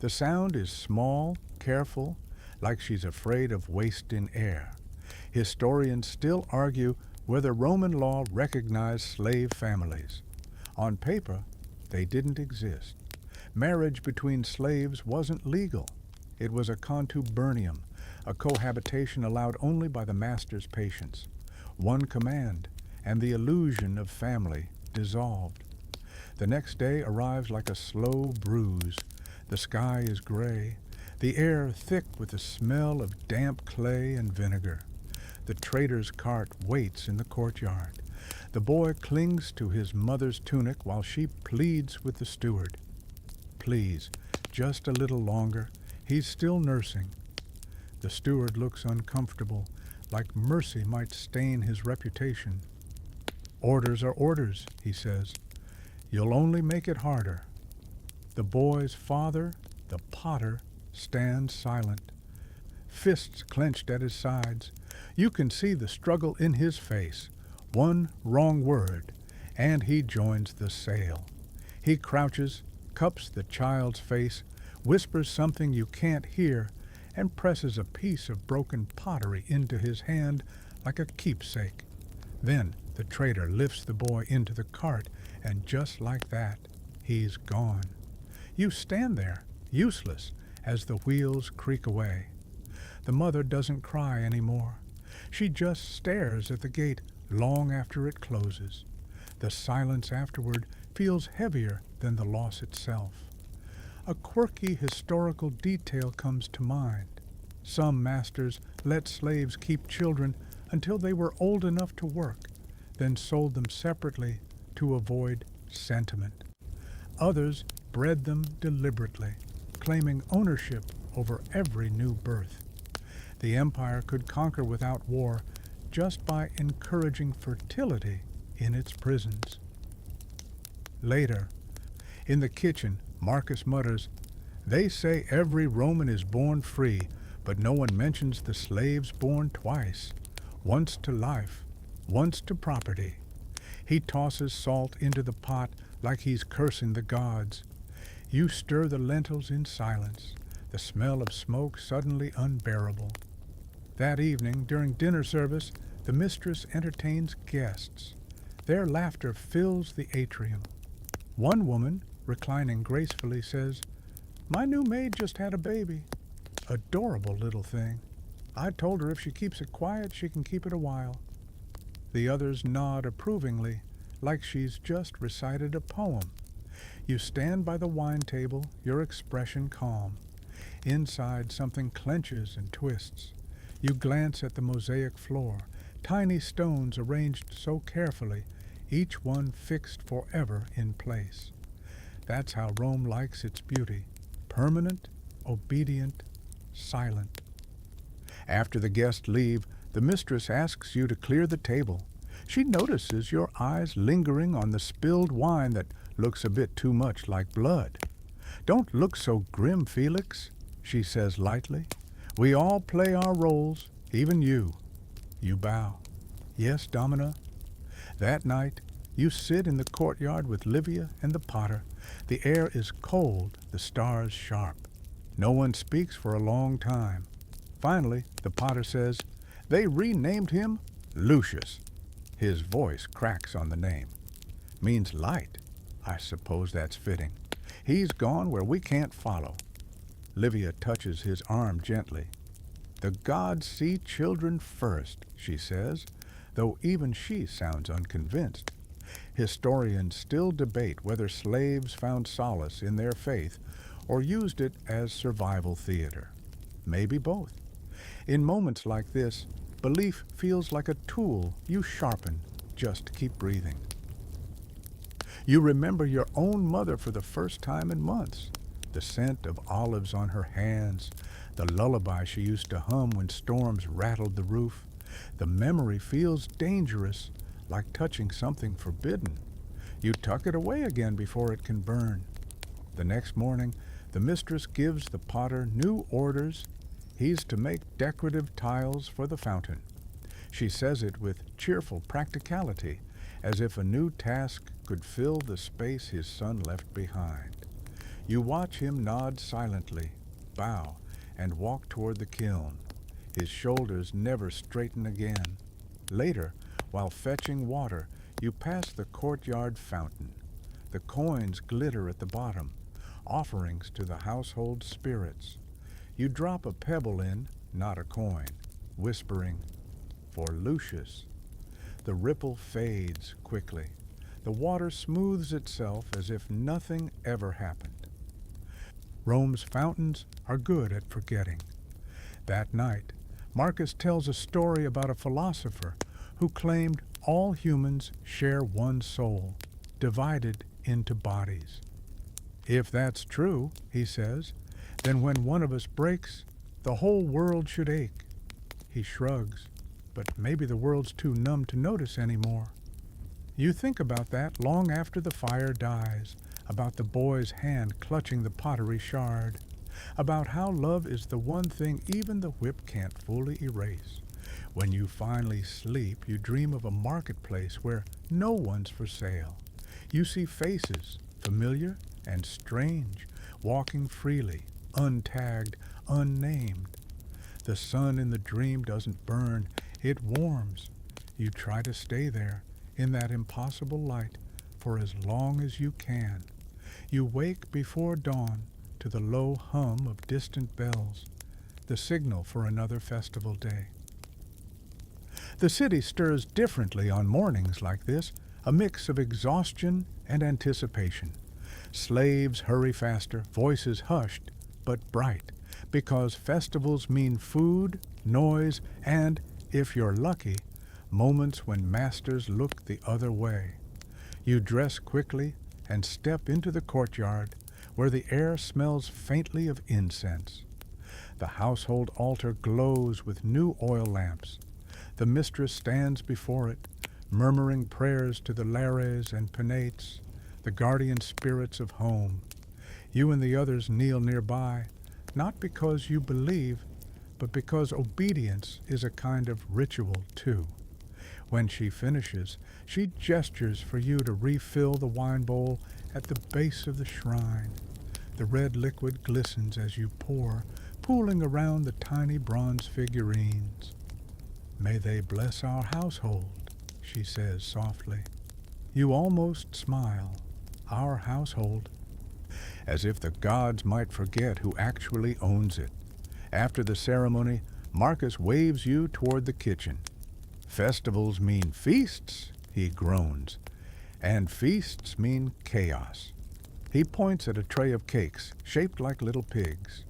S1: The sound is small, careful, like she's afraid of wasting air. Historians still argue whether Roman law recognized slave families. On paper, they didn't exist. Marriage between slaves wasn't legal. It was a contubernium, a cohabitation allowed only by the master's patience. One command, and the illusion of family dissolved. The next day arrives like a slow bruise. The sky is gray, the air thick with the smell of damp clay and vinegar. The trader's cart waits in the courtyard. The boy clings to his mother's tunic while she pleads with the steward. Please, just a little longer. He's still nursing. The steward looks uncomfortable, like mercy might stain his reputation. Orders are orders, he says. You'll only make it harder. The boy's father, the potter, stands silent, fists clenched at his sides. You can see the struggle in his face. One wrong word, and he joins the sale. He crouches, cups the child's face, whispers something you can't hear, and presses a piece of broken pottery into his hand like a keepsake. Then the trader lifts the boy into the cart, and just like that, he's gone. You stand there, useless, as the wheels creak away. The mother doesn't cry anymore. She just stares at the gate long after it closes. The silence afterward feels heavier than the loss itself. A quirky historical detail comes to mind. Some masters let slaves keep children until they were old enough to work, then sold them separately to avoid sentiment. Others bred them deliberately, claiming ownership over every new birth. The empire could conquer without war just by encouraging fertility in its prisons. Later, in the kitchen, Marcus mutters, "They say every Roman is born free, but no one mentions the slaves born twice, once to life, once to property." He tosses salt into the pot like he's cursing the gods. You stir the lentils in silence, the smell of smoke suddenly unbearable. That evening, during dinner service, the mistress entertains guests. Their laughter fills the atrium. One woman, reclining gracefully, says, "My new maid just had a baby. Adorable little thing. I told her if she keeps it quiet, she can keep it a while." The others nod approvingly, like she's just recited a poem. You stand by the wine table, your expression calm. Inside, something clenches and twists. You glance at the mosaic floor, tiny stones arranged so carefully, each one fixed forever in place. That's how Rome likes its beauty, permanent, obedient, silent. After the guests leave, the mistress asks you to clear the table. She notices your eyes lingering on the spilled wine that looks a bit too much like blood. "Don't look so grim, Felix," she says lightly. "We all play our roles, even you." You bow. "Yes, Domina." That night, you sit in the courtyard with Livia and the potter. The air is cold, the stars sharp. No one speaks for a long time. Finally, the potter says, "They renamed him Lucius." His voice cracks on the name. "Means light. I suppose that's fitting. He's gone where we can't follow." Livia touches his arm gently. The gods see children first, she says, though even she sounds unconvinced. Historians still debate whether slaves found solace in their faith or used it as survival theater. Maybe both. In moments like this, belief feels like a tool you sharpen just to keep breathing. You remember your own mother for the first time in months. The scent of olives on her hands, the lullaby she used to hum when storms rattled the roof. The memory feels dangerous, like touching something forbidden. You tuck it away again before it can burn. The next morning, the mistress gives the potter new orders. He's to make decorative tiles for the fountain. She says it with cheerful practicality, as if a new task could fill the space his son left behind. You watch him nod silently, bow, and walk toward the kiln. His shoulders never straighten again. Later, while fetching water, you pass the courtyard fountain. The coins glitter at the bottom, offerings to the household spirits. You drop a pebble in, not a coin, whispering, "For Lucius." The ripple fades quickly. The water smooths itself as if nothing ever happened. Rome's fountains are good at forgetting. That night, Marcus tells a story about a philosopher who claimed all humans share one soul, divided into bodies. If that's true, he says, then when one of us breaks, the whole world should ache. He shrugs, but maybe the world's too numb to notice anymore. You think about that long after the fire dies, about the boy's hand clutching the pottery shard, about how love is the one thing even the whip can't fully erase. When you finally sleep, you dream of a marketplace where no one's for sale. You see faces, familiar and strange, walking freely, untagged, unnamed. The sun in the dream doesn't burn, it warms. You try to stay there, in that impossible light, for as long as you can. You wake before dawn to the low hum of distant bells, the signal for another festival day. The city stirs differently on mornings like this, a mix of exhaustion and anticipation. Slaves hurry faster, voices hushed, but bright, because festivals mean food, noise, and, if you're lucky, moments when masters look the other way. You dress quickly and step into the courtyard, where the air smells faintly of incense. The household altar glows with new oil lamps. The mistress stands before it, murmuring prayers to the lares and penates, the guardian spirits of home. You and the others kneel nearby, not because you believe, but because obedience is a kind of ritual too. When she finishes, she gestures for you to refill the wine bowl at the base of the shrine. The red liquid glistens as you pour, pooling around the tiny bronze figurines. "May they bless our household," she says softly. You almost smile. Our household. As if the gods might forget who actually owns it. After the ceremony, Marcus waves you toward the kitchen. "Festivals mean feasts," he groans, "and feasts mean chaos." He points at a tray of cakes, shaped like little pigs.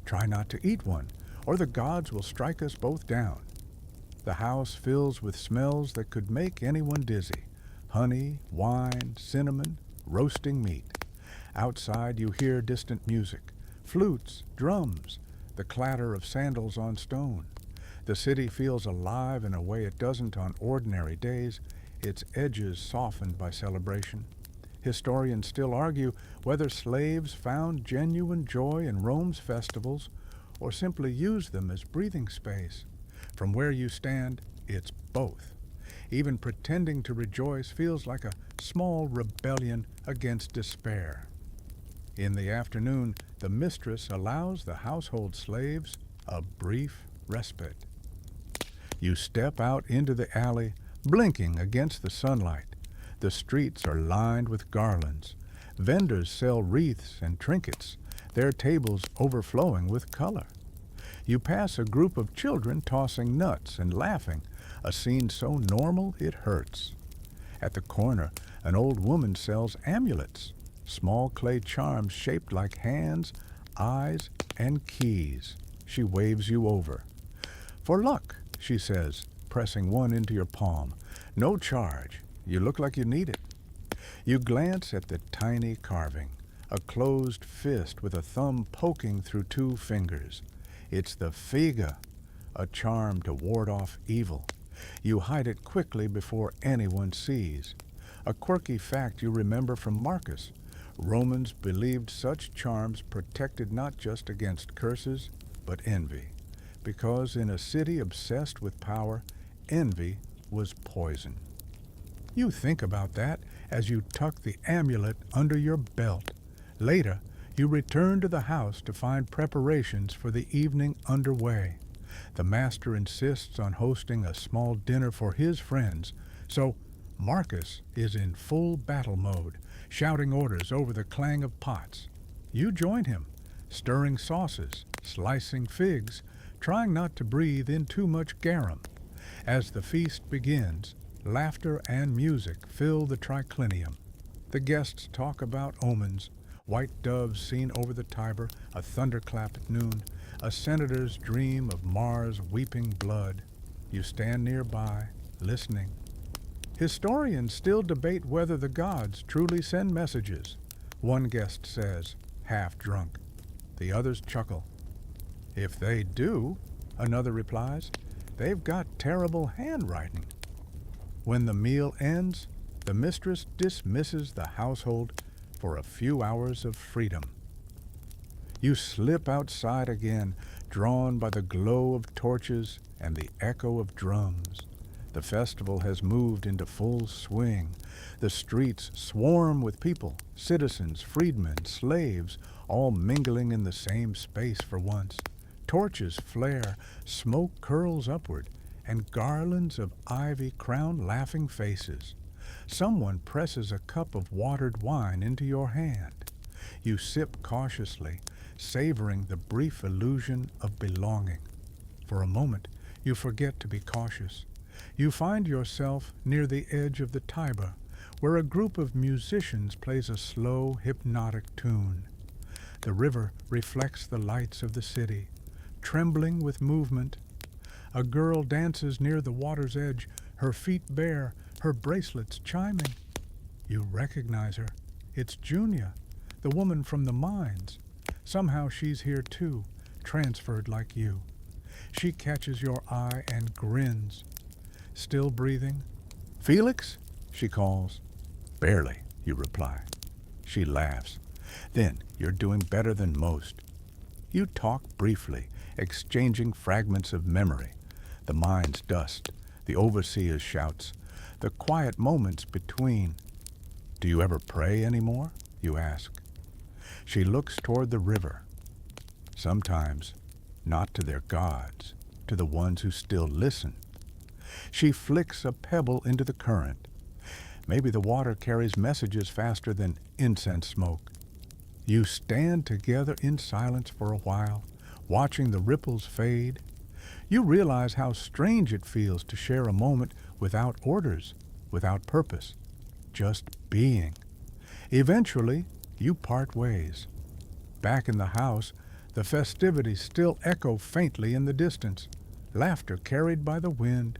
S1: "Try not to eat one, or the gods will strike us both down." The house fills with smells that could make anyone dizzy. Honey, wine, cinnamon, roasting meat. Outside you hear distant music, flutes, drums, the clatter of sandals on stone. The city feels alive in a way it doesn't on ordinary days, its edges softened by celebration. Historians still argue whether slaves found genuine joy in Rome's festivals or simply used them as breathing space. From where you stand, it's both. Even pretending to rejoice feels like a small rebellion against despair. In the afternoon, the mistress allows the household slaves a brief respite. You step out into the alley, blinking against the sunlight. The streets are lined with garlands. Vendors sell wreaths and trinkets. their tables overflowing with color. You pass a group of children tossing nuts and laughing, a scene so normal it hurts. At the corner, an old woman sells amulets, small clay charms shaped like hands, eyes, and keys. She waves you over. "For luck," she says, pressing one into your palm. "No charge. You look like you need it." You glance at the tiny carving, a closed fist with a thumb poking through two fingers. It's the figa, a charm to ward off evil. You hide it quickly before anyone sees. A quirky fact you remember from Marcus. Romans believed such charms protected not just against curses, but envy. Because in a city obsessed with power, envy was poison. You think about that as you tuck the amulet under your belt. Later, you return to the house to find preparations for the evening underway. The master insists on hosting a small dinner for his friends, so Marcus is in full battle mode, shouting orders over the clang of pots. You join him, stirring sauces, slicing figs, trying not to breathe in too much garum. As the feast begins, laughter and music fill the triclinium. The guests talk about omens, white doves seen over the Tiber, a thunderclap at noon, a senator's dream of Mars weeping blood. You stand nearby, listening. Historians still debate whether the gods truly send messages. One guest says, half drunk. The others chuckle. "If they do," another replies, "they've got terrible handwriting." When the meal ends, the mistress dismisses the household for a few hours of freedom. You slip outside again, drawn by the glow of torches and the echo of drums. The festival has moved into full swing. The streets swarm with people, citizens, freedmen, slaves, all mingling in the same space for once. Torches flare, smoke curls upward, and garlands of ivy crown laughing faces. Someone presses a cup of watered wine into your hand. You sip cautiously, savoring the brief illusion of belonging. For a moment, you forget to be cautious. You find yourself near the edge of the Tiber, where a group of musicians plays a slow, hypnotic tune. The river reflects the lights of the city, trembling with movement. A girl dances near the water's edge, her feet bare, her bracelets chiming. You recognize her. It's Junia, the woman from the mines. Somehow she's here too, transferred like you. She catches your eye and grins. Still breathing? "Felix?" she calls. "Barely," you reply. She laughs. "Then you're doing better than most." You talk briefly, exchanging fragments of memory. The mine's dust, the overseer's shouts, the quiet moments between. "Do you ever pray anymore?" you ask. She looks toward the river. Sometimes, not to their gods, to the ones who still listen. She flicks a pebble into the current. Maybe the water carries messages faster than incense smoke. You stand together in silence for a while, watching the ripples fade. You realize how strange it feels to share a moment without orders, without purpose, just being. Eventually, you part ways. Back in the house, the festivities still echo faintly in the distance, laughter carried by the wind.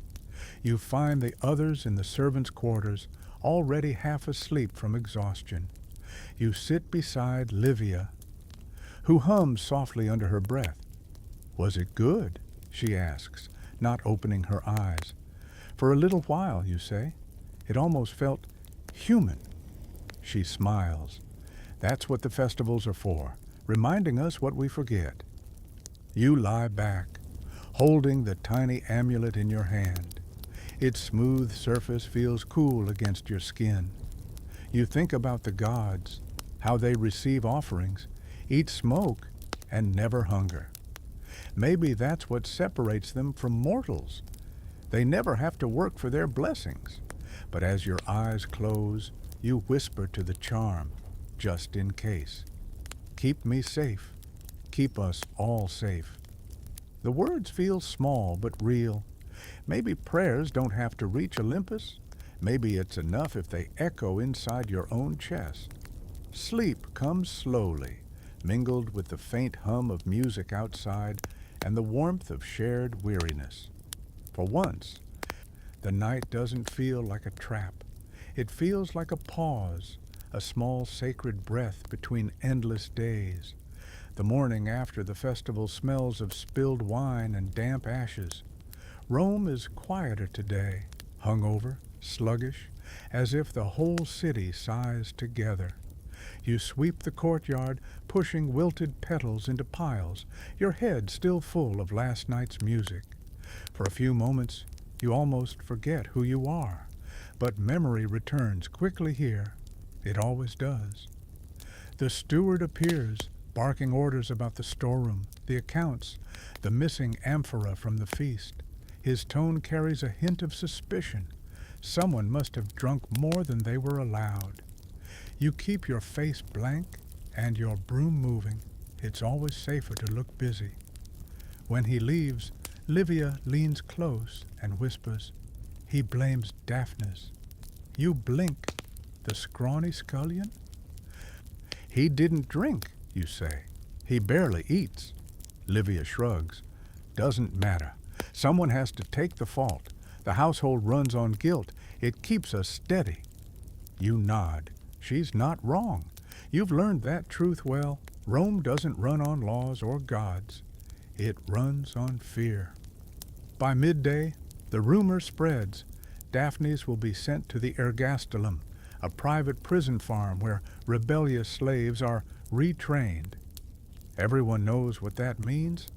S1: You find the others in the servants' quarters, already half asleep from exhaustion. You sit beside Livia, who hums softly under her breath. "Was it good?" she asks, not opening her eyes. "For a little while," you say. "It almost felt human." She smiles. "That's what the festivals are for, reminding us what we forget." You lie back, holding the tiny amulet in your hand. Its smooth surface feels cool against your skin. You think about the gods, how they receive offerings, eat smoke, and never hunger. Maybe that's what separates them from mortals. They never have to work for their blessings. But as your eyes close, you whisper to the charm, just in case. Keep me safe. Keep us all safe. The words feel small but real. Maybe prayers don't have to reach Olympus. Maybe it's enough if they echo inside your own chest. Sleep comes slowly, mingled with the faint hum of music outside and the warmth of shared weariness. For once, the night doesn't feel like a trap. It feels like a pause, a small sacred breath between endless days. The morning after the festival smells of spilled wine and damp ashes. Rome is quieter today, hungover, sluggish, as if the whole city sighs together. You sweep the courtyard, pushing wilted petals into piles, your head still full of last night's music. For a few moments, you almost forget who you are, but memory returns quickly here. It always does. The steward appears, barking orders about the storeroom, the accounts, the missing amphora from the feast. His tone carries a hint of suspicion. Someone must have drunk more than they were allowed. You keep your face blank and your broom moving. It's always safer to look busy. When he leaves, Livia leans close and whispers, "He blames Daphnis." You blink. The scrawny scullion? "He didn't drink," you say. "He barely eats." Livia shrugs. "Doesn't matter. Someone has to take the fault. The household runs on guilt. It keeps us steady." You nod. She's not wrong. You've learned that truth well. Rome doesn't run on laws or gods. It runs on fear. By midday, the rumor spreads. Daphnis will be sent to the ergastulum, a private prison farm where rebellious slaves are retrained. Everyone knows what that means.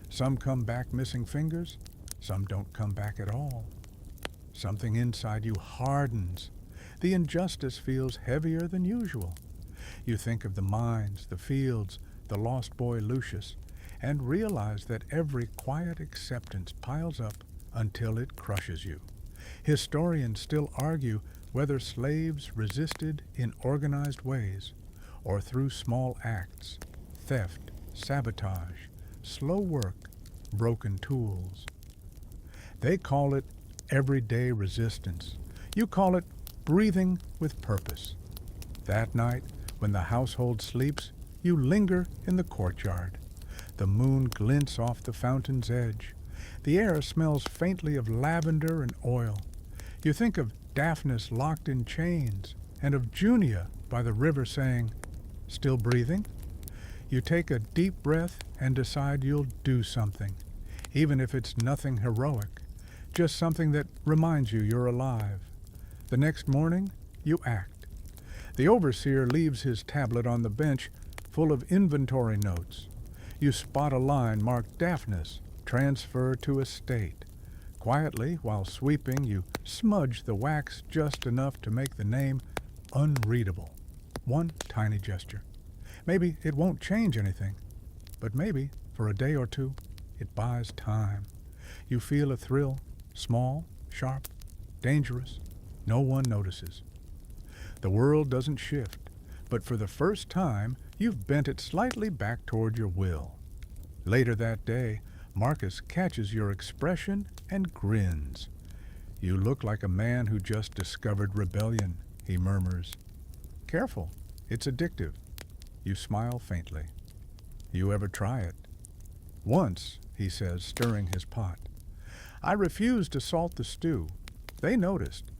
S1: Some come back missing fingers. Some don't come back at all. Something inside you hardens. The injustice feels heavier than usual. You think of the mines, the fields, the lost boy Lucius, and realize that every quiet acceptance piles up until it crushes you. Historians still argue whether slaves resisted in organized ways or through small acts, theft, sabotage, slow work, broken tools. They call it everyday resistance. You call it breathing with purpose. That night, when the household sleeps, you linger in the courtyard. The moon glints off the fountain's edge. The air smells faintly of lavender and oil. You think of Daphnis locked in chains, and of Junia by the river saying, "Still breathing?" You take a deep breath and decide you'll do something, even if it's nothing heroic, just something that reminds you you're alive. The next morning, you act. The overseer leaves his tablet on the bench full of inventory notes. You spot a line marked Daphnis, transfer to estate. Quietly, while sweeping, you smudge the wax just enough to make the name unreadable. One tiny gesture. Maybe it won't change anything, but maybe, for a day or two, it buys time. You feel a thrill, small, sharp, dangerous. No one notices. The world doesn't shift, but for the first time, you've bent it slightly back toward your will. Later that day, Marcus catches your expression and grins. "You look like a man who just discovered rebellion," he murmurs. "Careful, it's addictive." You smile faintly. "You ever try it?" "Once," he says, stirring his pot. "I refused to salt the stew. They noticed.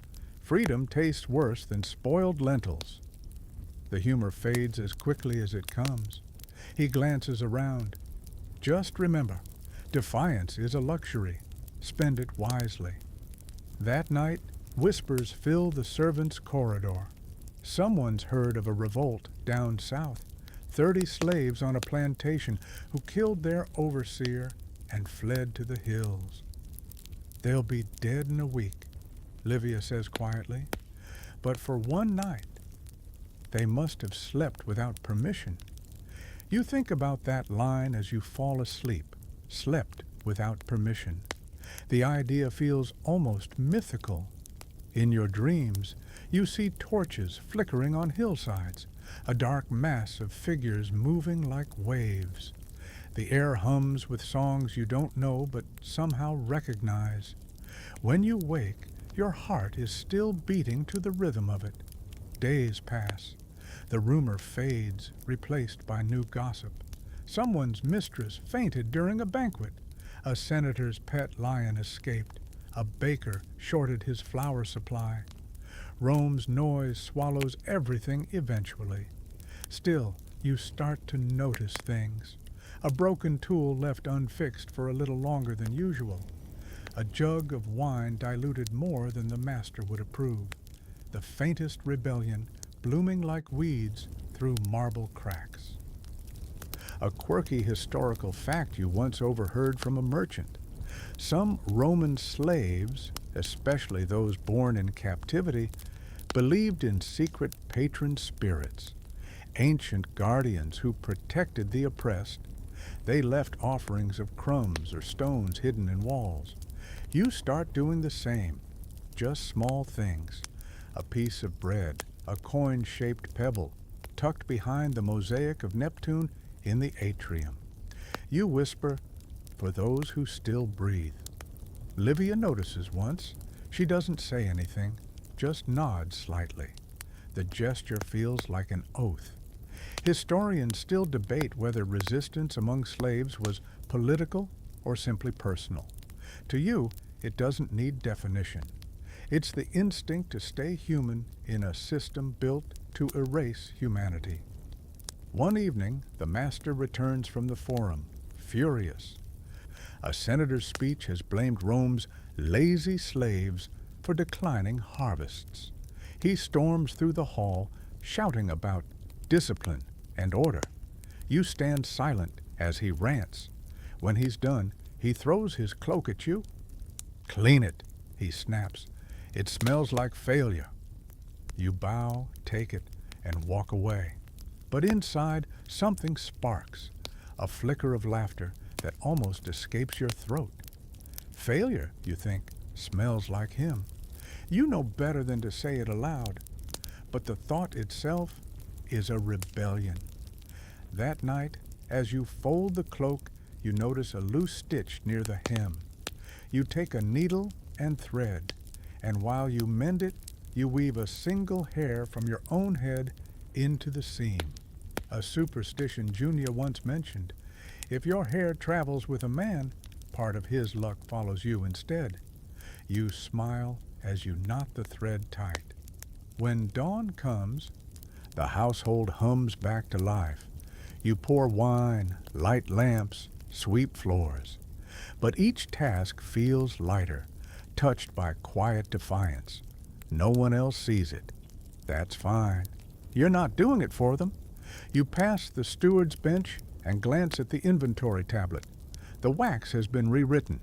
S1: Freedom tastes worse than spoiled lentils." The humor fades as quickly as it comes. He glances around. "Just remember, defiance is a luxury. Spend it wisely." That night, whispers fill the servants' corridor. Someone's heard of a revolt down south. 30 slaves on a plantation who killed their overseer and fled to the hills. "They'll be dead in a week," Livia says quietly. "But for one night, they must have slept without permission." You think about that line as you fall asleep, slept without permission. The idea feels almost mythical. In your dreams, you see torches flickering on hillsides, a dark mass of figures moving like waves. The air hums with songs you don't know but somehow recognize. When you wake, your heart is still beating to the rhythm of it. Days pass. The rumor fades, replaced by new gossip. Someone's mistress fainted during a banquet. A senator's pet lion escaped. A baker shorted his flour supply. Rome's noise swallows everything eventually. Still, you start to notice things. A broken tool left unfixed for a little longer than usual. A jug of wine diluted more than the master would approve. The faintest rebellion blooming like weeds through marble cracks. A quirky historical fact you once overheard from a merchant. Some Roman slaves, especially those born in captivity, believed in secret patron spirits, ancient guardians who protected the oppressed. They left offerings of crumbs or stones hidden in walls. You start doing the same, just small things. A piece of bread, a coin-shaped pebble, tucked behind the mosaic of Neptune in the atrium. You whisper, "For those who still breathe." Livia notices once. She doesn't say anything, just nods slightly. The gesture feels like an oath. Historians still debate whether resistance among slaves was political or simply personal. To you, it doesn't need definition. It's the instinct to stay human in a system built to erase humanity. One evening, the master returns from the forum, furious. A senator's speech has blamed Rome's lazy slaves for declining harvests. He storms through the hall, shouting about discipline and order. You stand silent as he rants. When he's done, he throws his cloak at you. "Clean it," he snaps. "It smells like failure." You bow, take it, and walk away. But inside, something sparks, a flicker of laughter that almost escapes your throat. Failure, you think, smells like him. You know better than to say it aloud, but the thought itself is a rebellion. That night, as you fold the cloak, you notice a loose stitch near the hem. You take a needle and thread, and while you mend it, you weave a single hair from your own head into the seam. A superstition Junior once mentioned. If your hair travels with a man, part of his luck follows you instead. You smile as you knot the thread tight. When dawn comes, the household hums back to life. You pour wine, light lamps, sweep floors. But each task feels lighter, touched by quiet defiance. No one else sees it. That's fine. You're not doing it for them. You pass the steward's bench and glance at the inventory tablet. The wax has been rewritten.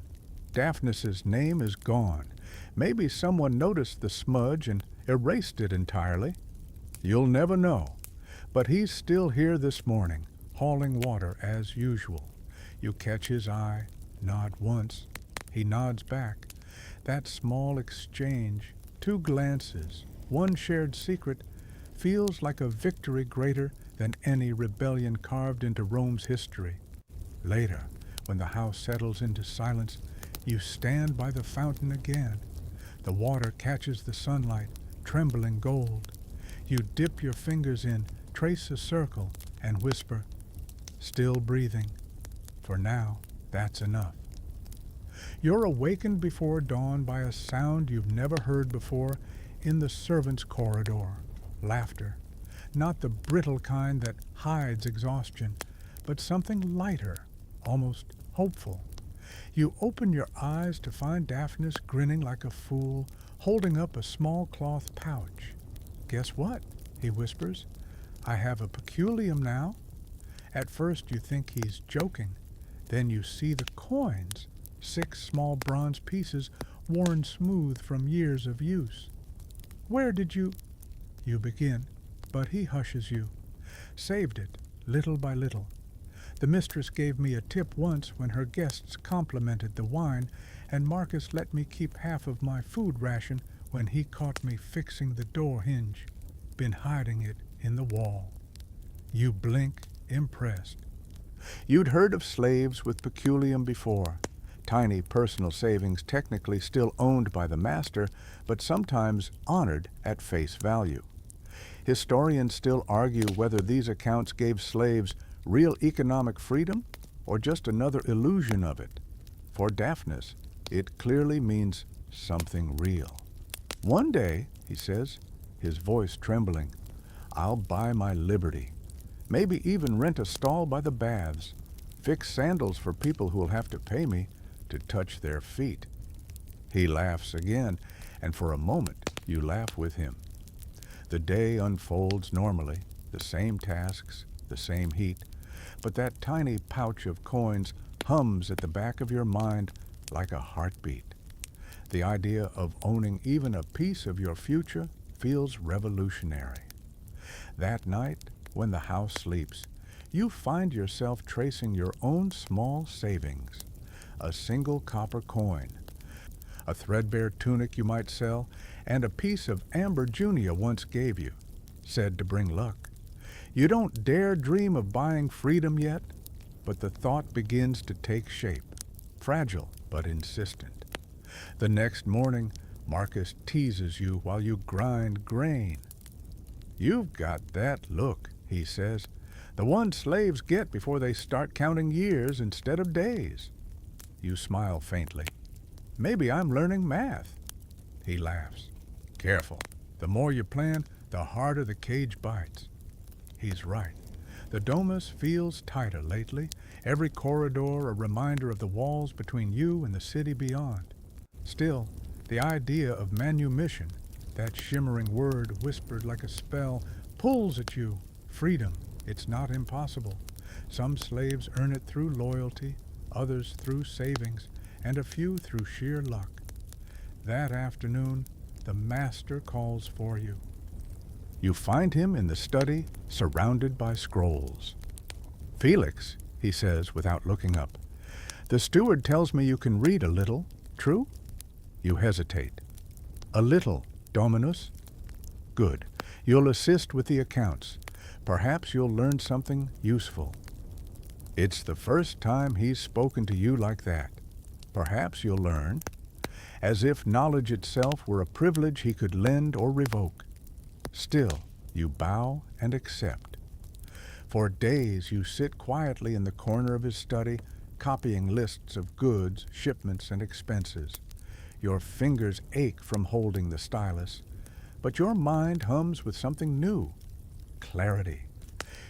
S1: Daphnis's name is gone. Maybe someone noticed the smudge and erased it entirely. You'll never know. But he's still here this morning, hauling water as usual. You catch his eye, nod once. He nods back. That small exchange, 2 glances, 1 shared secret, feels like a victory greater than any rebellion carved into Rome's history. Later, when the house settles into silence, you stand by the fountain again. The water catches the sunlight, trembling gold. You dip your fingers in, trace a circle, and whisper, "Still breathing. For now, that's enough." You're awakened before dawn by a sound you've never heard before in the servants' corridor. Laughter. Not the brittle kind that hides exhaustion, but something lighter, almost hopeful. You open your eyes to find Daphnis grinning like a fool, holding up a small cloth pouch. "Guess what?" he whispers. "I have a peculium now." At first you think he's joking. Then you see the coins, 6 small bronze pieces worn smooth from years of use. "Where did you—" you begin, but he hushes you. "Saved it, little by little. The mistress gave me a tip once when her guests complimented the wine, and Marcus let me keep half of my food ration when he caught me fixing the door hinge. Been hiding it in the wall." You blink, impressed. You'd heard of slaves with peculium before, tiny personal savings technically still owned by the master, but sometimes honored at face value. Historians still argue whether these accounts gave slaves real economic freedom or just another illusion of it. For Daphnis, it clearly means something real. One day, he says, his voice trembling, I'll buy my liberty. Maybe even rent a stall by the baths. Fix sandals for people who'll have to pay me to touch their feet. He laughs again, and for a moment you laugh with him. The day unfolds normally, the same tasks, the same heat, but that tiny pouch of coins hums at the back of your mind like a heartbeat. The idea of owning even a piece of your future feels revolutionary. That night, when the house sleeps, you find yourself tracing your own small savings. A single copper coin, a threadbare tunic you might sell, and a piece of amber Junia once gave you, said to bring luck. You don't dare dream of buying freedom yet, but the thought begins to take shape, fragile but insistent. The next morning, Marcus teases you while you grind grain. You've got that look, he says, the one slaves get before they start counting years instead of days. You smile faintly. Maybe I'm learning math. He laughs. Careful. The more you plan, the harder the cage bites. He's right. The domus feels tighter lately, every corridor a reminder of the walls between you and the city beyond. Still, the idea of manumission, that shimmering word whispered like a spell, pulls at you. Freedom, it's not impossible. Some slaves earn it through loyalty, others through savings, and a few through sheer luck. That afternoon, the master calls for you. You find him in the study, surrounded by scrolls. Felix, he says without looking up, the steward tells me you can read a little, true? You hesitate. A little, Dominus? Good. You'll assist with the accounts. Perhaps you'll learn something useful. It's the first time he's spoken to you like that. Perhaps you'll learn, as if knowledge itself were a privilege he could lend or revoke. Still, you bow and accept. For days you sit quietly in the corner of his study, copying lists of goods, shipments, and expenses. Your fingers ache from holding the stylus, but your mind hums with something new. Clarity.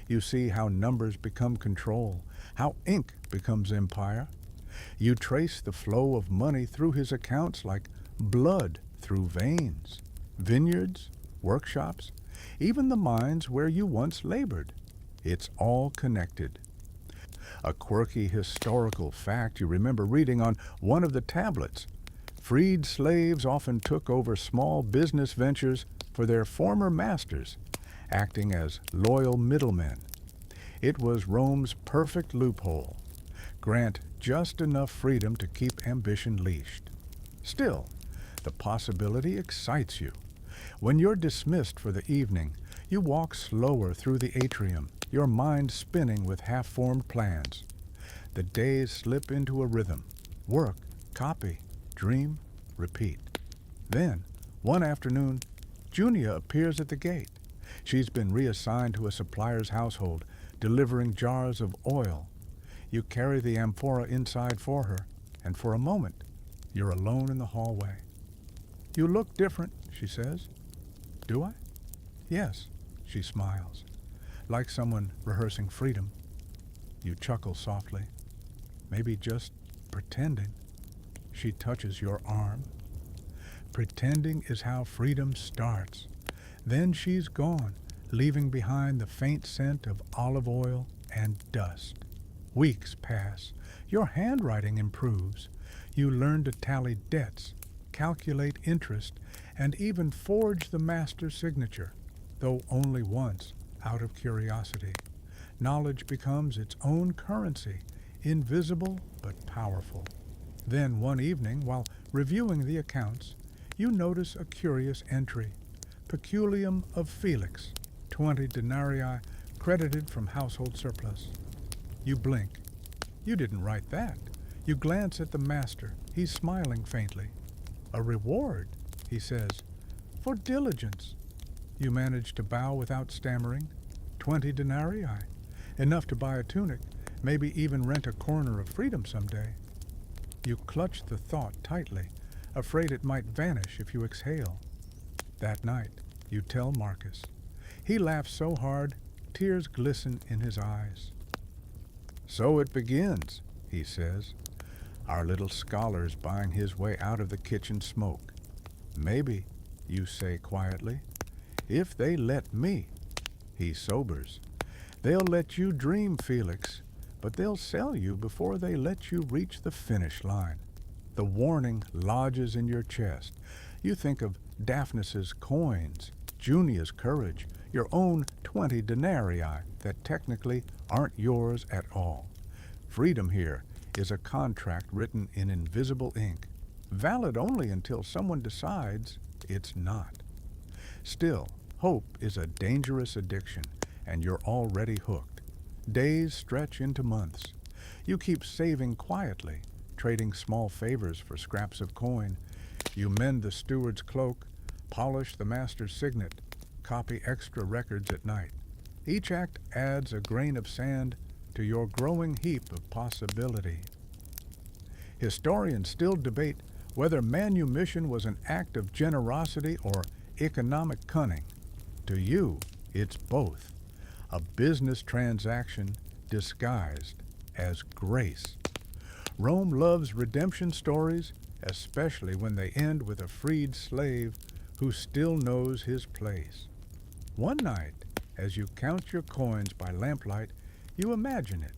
S1: You see how numbers become control, how ink becomes empire. You trace the flow of money through his accounts like blood through veins. Vineyards, workshops, even the mines where you once labored. It's all connected. A quirky historical fact you remember reading on one of the tablets. Freed slaves often took over small business ventures for their former masters, acting as loyal middlemen. It was Rome's perfect loophole. Grant just enough freedom to keep ambition leashed. Still, the possibility excites you. When you're dismissed for the evening, you walk slower through the atrium, your mind spinning with half-formed plans. The days slip into a rhythm. Work, copy, dream, repeat. Then, one afternoon, Junia appears at the gate. She's been reassigned to a supplier's household, delivering jars of oil. You carry the amphora inside for her, and for a moment, you're alone in the hallway. You look different, she says. Do I? Yes, she smiles, like someone rehearsing freedom. You chuckle softly, maybe just pretending. She touches your arm. Pretending is how freedom starts. Then she's gone, leaving behind the faint scent of olive oil and dust. Weeks pass. Your handwriting improves. You learn to tally debts, calculate interest, and even forge the master's signature, though only once, out of curiosity. Knowledge becomes its own currency, invisible but powerful. Then one evening, while reviewing the accounts, you notice a curious entry. Peculium of Felix, 20 denarii, credited from household surplus. You blink. You didn't write that. You glance at the master. He's smiling faintly. A reward, he says, for diligence. You manage to bow without stammering. 20 denarii, enough to buy a tunic, maybe even rent a corner of freedom someday. You clutch the thought tightly, afraid it might vanish if you exhale. That night, you tell Marcus. He laughs so hard, tears glisten in his eyes. So it begins, he says. Our little scholar's buying his way out of the kitchen smoke. Maybe, you say quietly, if they let me. He sobers. They'll let you dream, Felix, but they'll sell you before they let you reach the finish line. The warning lodges in your chest. You think of Daphnis's coins, Junia's courage, your own 20 denarii that technically aren't yours at all. Freedom here is a contract written in invisible ink, valid only until someone decides it's not. Still, hope is a dangerous addiction, and you're already hooked. Days stretch into months. You keep saving quietly, trading small favors for scraps of coin. You mend the steward's cloak, polish the master's signet, copy extra records at night. Each act adds a grain of sand to your growing heap of possibility. Historians still debate whether manumission was an act of generosity or economic cunning. To you, it's both. A business transaction disguised as grace. Rome loves redemption stories, especially when they end with a freed slave who still knows his place. One night, as you count your coins by lamplight, you imagine it.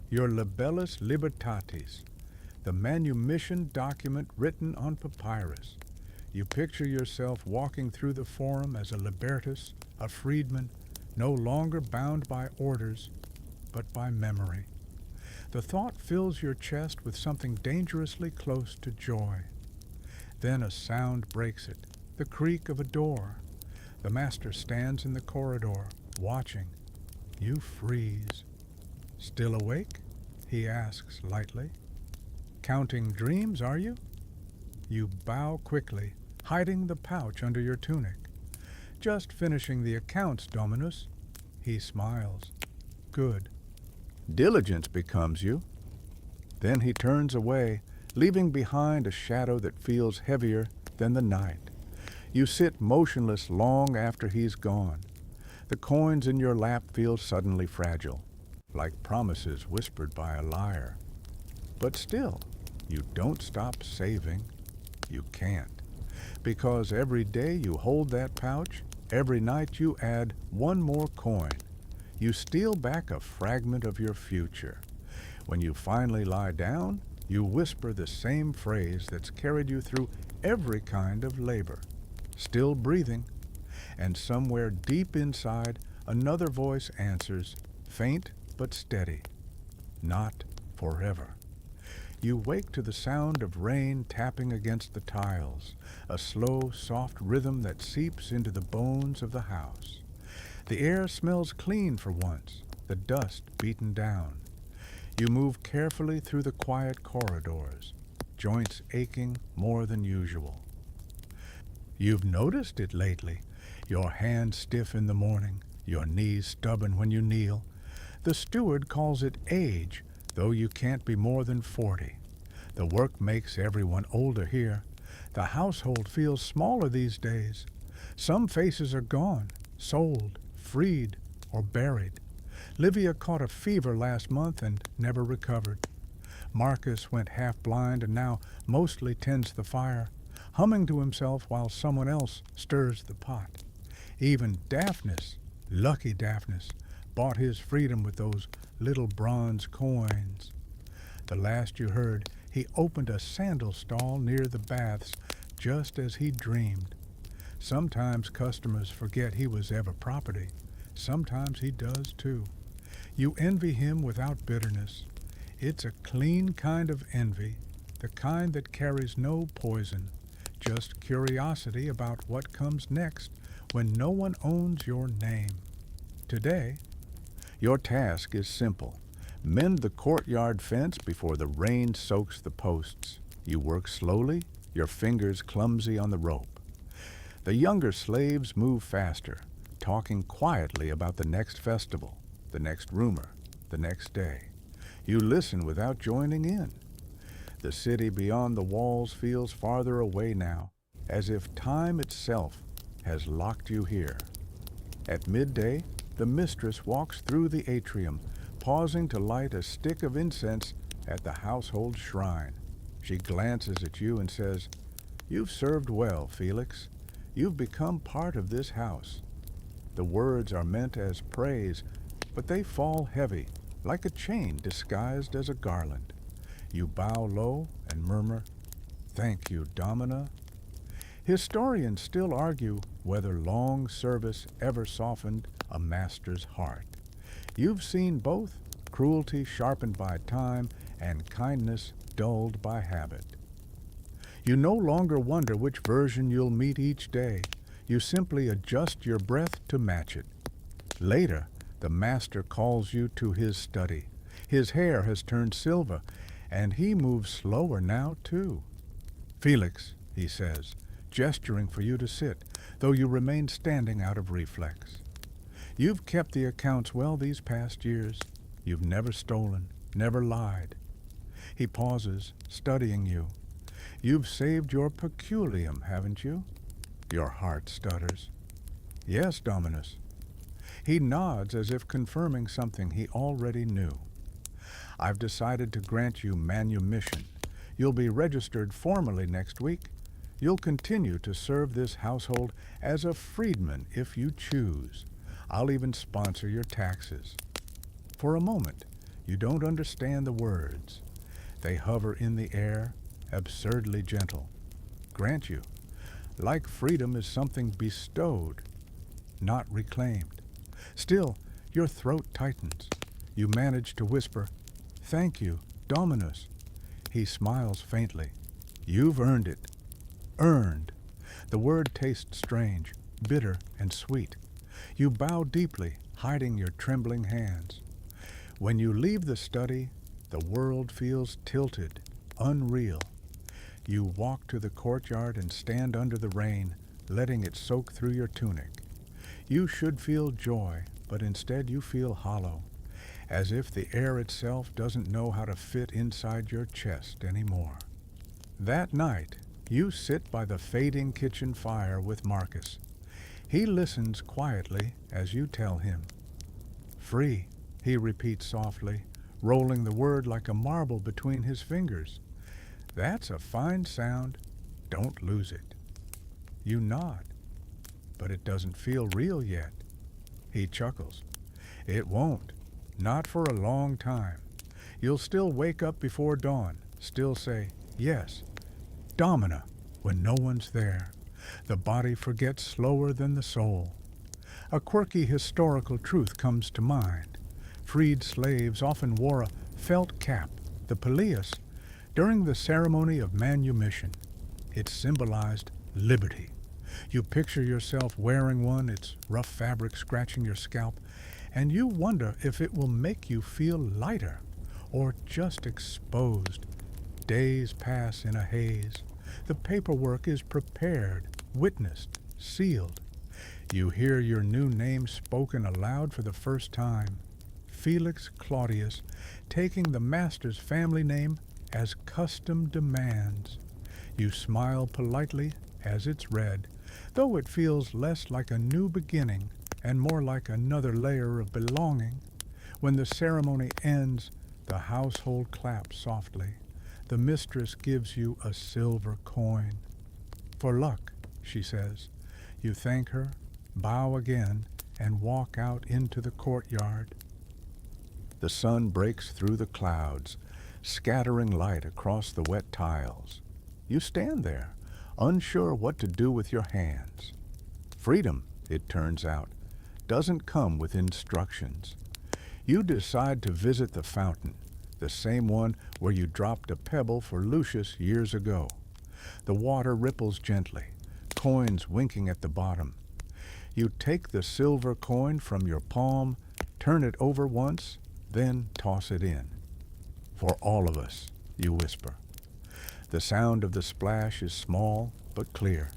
S1: Your libellus libertatis, the manumission document written on papyrus. You picture yourself walking through the forum as a libertus, a freedman, no longer bound by orders, but by memory. The thought fills your chest with something dangerously close to joy. Then a sound breaks it, the creak of a door. The master stands in the corridor, watching. You freeze. Still awake? He asks lightly. Counting dreams, are you? You bow quickly, hiding the pouch under your tunic. Just finishing the accounts, Dominus. He smiles. Good. Diligence becomes you. Then he turns away, leaving behind a shadow that feels heavier than the night. You sit motionless long after he's gone. The coins in your lap feel suddenly fragile, like promises whispered by a liar. But still, you don't stop saving. You can't. Because every day you hold that pouch, every night you add one more coin. You steal back a fragment of your future. When you finally lie down, you whisper the same phrase that's carried you through every kind of labor. Still breathing. And somewhere deep inside, another voice answers, faint but steady. Not forever. You wake to the sound of rain tapping against the tiles, a slow, soft rhythm that seeps into the bones of the house. The air smells clean for once, the dust beaten down. You move carefully through the quiet corridors, joints aching more than usual. You've noticed it lately, your hands stiff in the morning, your knees stubborn when you kneel. The steward calls it age, though you can't be more than 40. The work makes everyone older here. The household feels smaller these days. Some faces are gone, sold, freed, or buried. Livia caught a fever last month and never recovered. Marcus went half blind and now mostly tends the fire, humming to himself while someone else stirs the pot. Even Daphnis, lucky Daphnis, bought his freedom with those little bronze coins. The last you heard, he opened a sandal stall near the baths, just as he dreamed. Sometimes customers forget he was ever property. Sometimes he does too. You envy him without bitterness. It's a clean kind of envy, the kind that carries no poison, just curiosity about what comes next when no one owns your name. Today, Your task is simple. Mend the courtyard fence before the rain soaks the posts. You work slowly, your fingers clumsy on the rope. The younger slaves move faster, talking quietly about the next festival, the next rumor, the next day. You listen without joining in. The city beyond the walls feels farther away now, as if time itself has locked you here. At midday, the mistress walks through the atrium, pausing to light a stick of incense at the household shrine. She glances at you and says, "You've served well, Felix. You've become part of this house." The words are meant as praise, but they fall heavy, like a chain disguised as a garland. You bow low and murmur, "Thank you, Domina." Historians still argue whether long service ever softened a master's heart. You've seen both, cruelty sharpened by time and kindness dulled by habit. You no longer wonder which version you'll meet each day. You simply adjust your breath to match it. Later, the master calls you to his study. His hair has turned silver, and he moves slower now, too. "Felix," he says, gesturing for you to sit, though you remain standing out of reflex. "You've kept the accounts well these past years. You've never stolen, never lied." He pauses, studying you. "You've saved your peculium, haven't you?" Your heart stutters. "Yes, Dominus." He nods as if confirming something he already knew. "I've decided to grant you manumission. You'll be registered formally next week. You'll continue to serve this household as a freedman if you choose. I'll even sponsor your taxes." For a moment, you don't understand the words. They hover in the air, absurdly gentle. Grant you. Like freedom is something bestowed, not reclaimed. Still, your throat tightens. You manage to whisper, "Thank you, Dominus." He smiles faintly. "You've earned it." Earned. The word tastes strange, bitter and sweet. You bow deeply, hiding your trembling hands. When you leave the study, the world feels tilted, unreal. You walk to the courtyard and stand under the rain, letting it soak through your tunic. You should feel joy, but instead you feel hollow, as if the air itself doesn't know how to fit inside your chest anymore. That night, you sit by the fading kitchen fire with Marcus. He listens quietly as you tell him. "Free," he repeats softly, rolling the word like a marble between his fingers. "That's a fine sound. Don't lose it." You nod, but it doesn't feel real yet. He chuckles. "It won't. Not for a long time. You'll still wake up before dawn, still say, 'Yes, Domina,' when no one's there. The body forgets slower than the soul." A quirky historical truth comes to mind. Freed slaves often wore a felt cap, the pileus, during the ceremony of manumission. It symbolized liberty. You picture yourself wearing one, its rough fabric scratching your scalp, and you wonder if it will make you feel lighter or just exposed. Days pass in a haze. The paperwork is prepared, witnessed, sealed. You hear your new name spoken aloud for the first time. Felix Claudius, taking the master's family name as custom demands. You smile politely as it's read, though it feels less like a new beginning and more like another layer of belonging. When the ceremony ends, the household claps softly. The mistress gives you a silver coin. "For luck," she says. You thank her, bow again, and walk out into the courtyard. The sun breaks through the clouds, scattering light across the wet tiles. You stand there, unsure what to do with your hands. Freedom, it turns out, doesn't come with instructions. You decide to visit the fountain, the same one where you dropped a pebble for Lucius years ago. The water ripples gently, coins winking at the bottom. You take the silver coin from your palm Turn it over once, then toss it in. For all of us, you whisper. The sound of the splash is small but clear.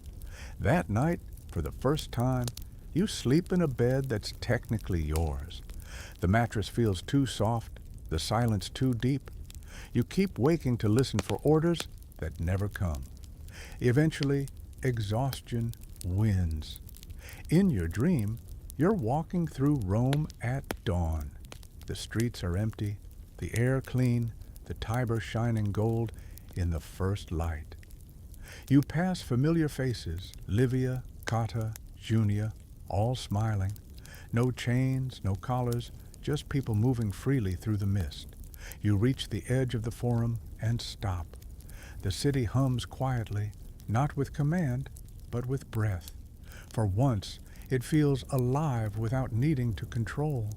S1: That night, for the first time, you sleep in a bed that's technically yours. The mattress feels too soft, the silence too deep. You keep waking to listen for orders that never come. Eventually, exhaustion wins. In your dream, you're walking through Rome at dawn. The streets are empty, the air clean, the Tiber shining gold in the first light. You pass familiar faces, Livia, Cotta, Junia, all smiling. No chains, no collars, just people moving freely through the mist. You reach the edge of the forum and stop. The city hums quietly, not with command, but with breath. For once, it feels alive without needing to control.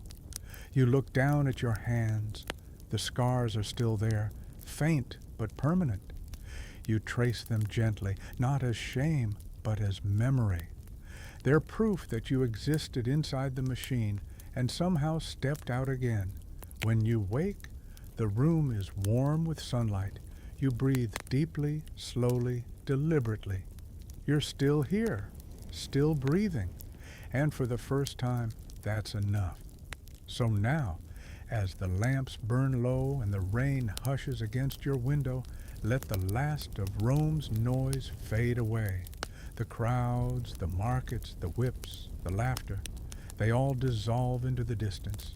S1: You look down at your hands. The scars are still there, faint but permanent. You trace them gently, not as shame, but as memory. They're proof that you existed inside the machine and somehow stepped out again. When you wake, the room is warm with sunlight. You breathe deeply, slowly, deliberately. You're still here, still breathing. And for the first time, that's enough. So now, as the lamps burn low and the rain hushes against your window, let the last of Rome's noise fade away. The crowds, the markets, the whips, the laughter, they all dissolve into the distance.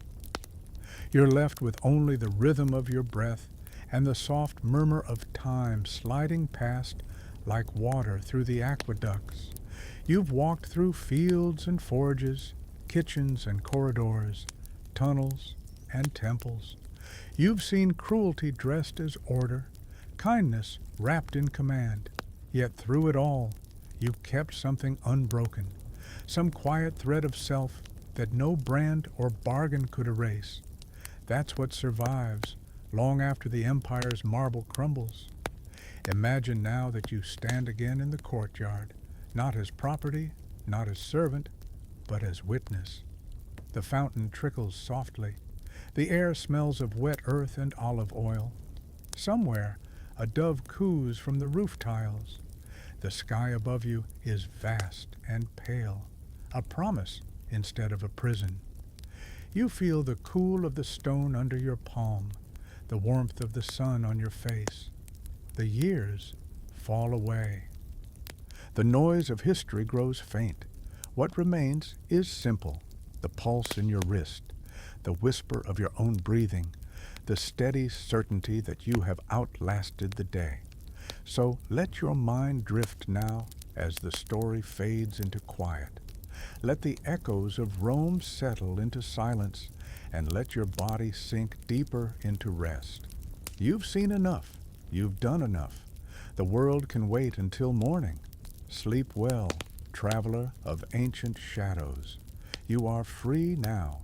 S1: You're left with only the rhythm of your breath and the soft murmur of time sliding past like water through the aqueducts. You've walked through fields and forges, kitchens and corridors, tunnels and temples. You've seen cruelty dressed as order, kindness wrapped in command. Yet through it all, you've kept something unbroken, some quiet thread of self that no brand or bargain could erase. That's what survives long after the empire's marble crumbles. Imagine now that you stand again in the courtyard, not as property, not as servant, but as witness. The fountain trickles softly. The air smells of wet earth and olive oil. Somewhere, a dove coos from the roof tiles. The sky above you is vast and pale, a promise instead of a prison. You feel the cool of the stone under your palm, the warmth of the sun on your face. The years fall away. The noise of history grows faint. What remains is simple: the pulse in your wrist, the whisper of your own breathing, the steady certainty that you have outlasted the day. So let your mind drift now as the story fades into quiet. Let the echoes of Rome settle into silence, and let your body sink deeper into rest. You've seen enough. You've done enough. The world can wait until morning. Sleep well, traveler of ancient shadows. You are free now,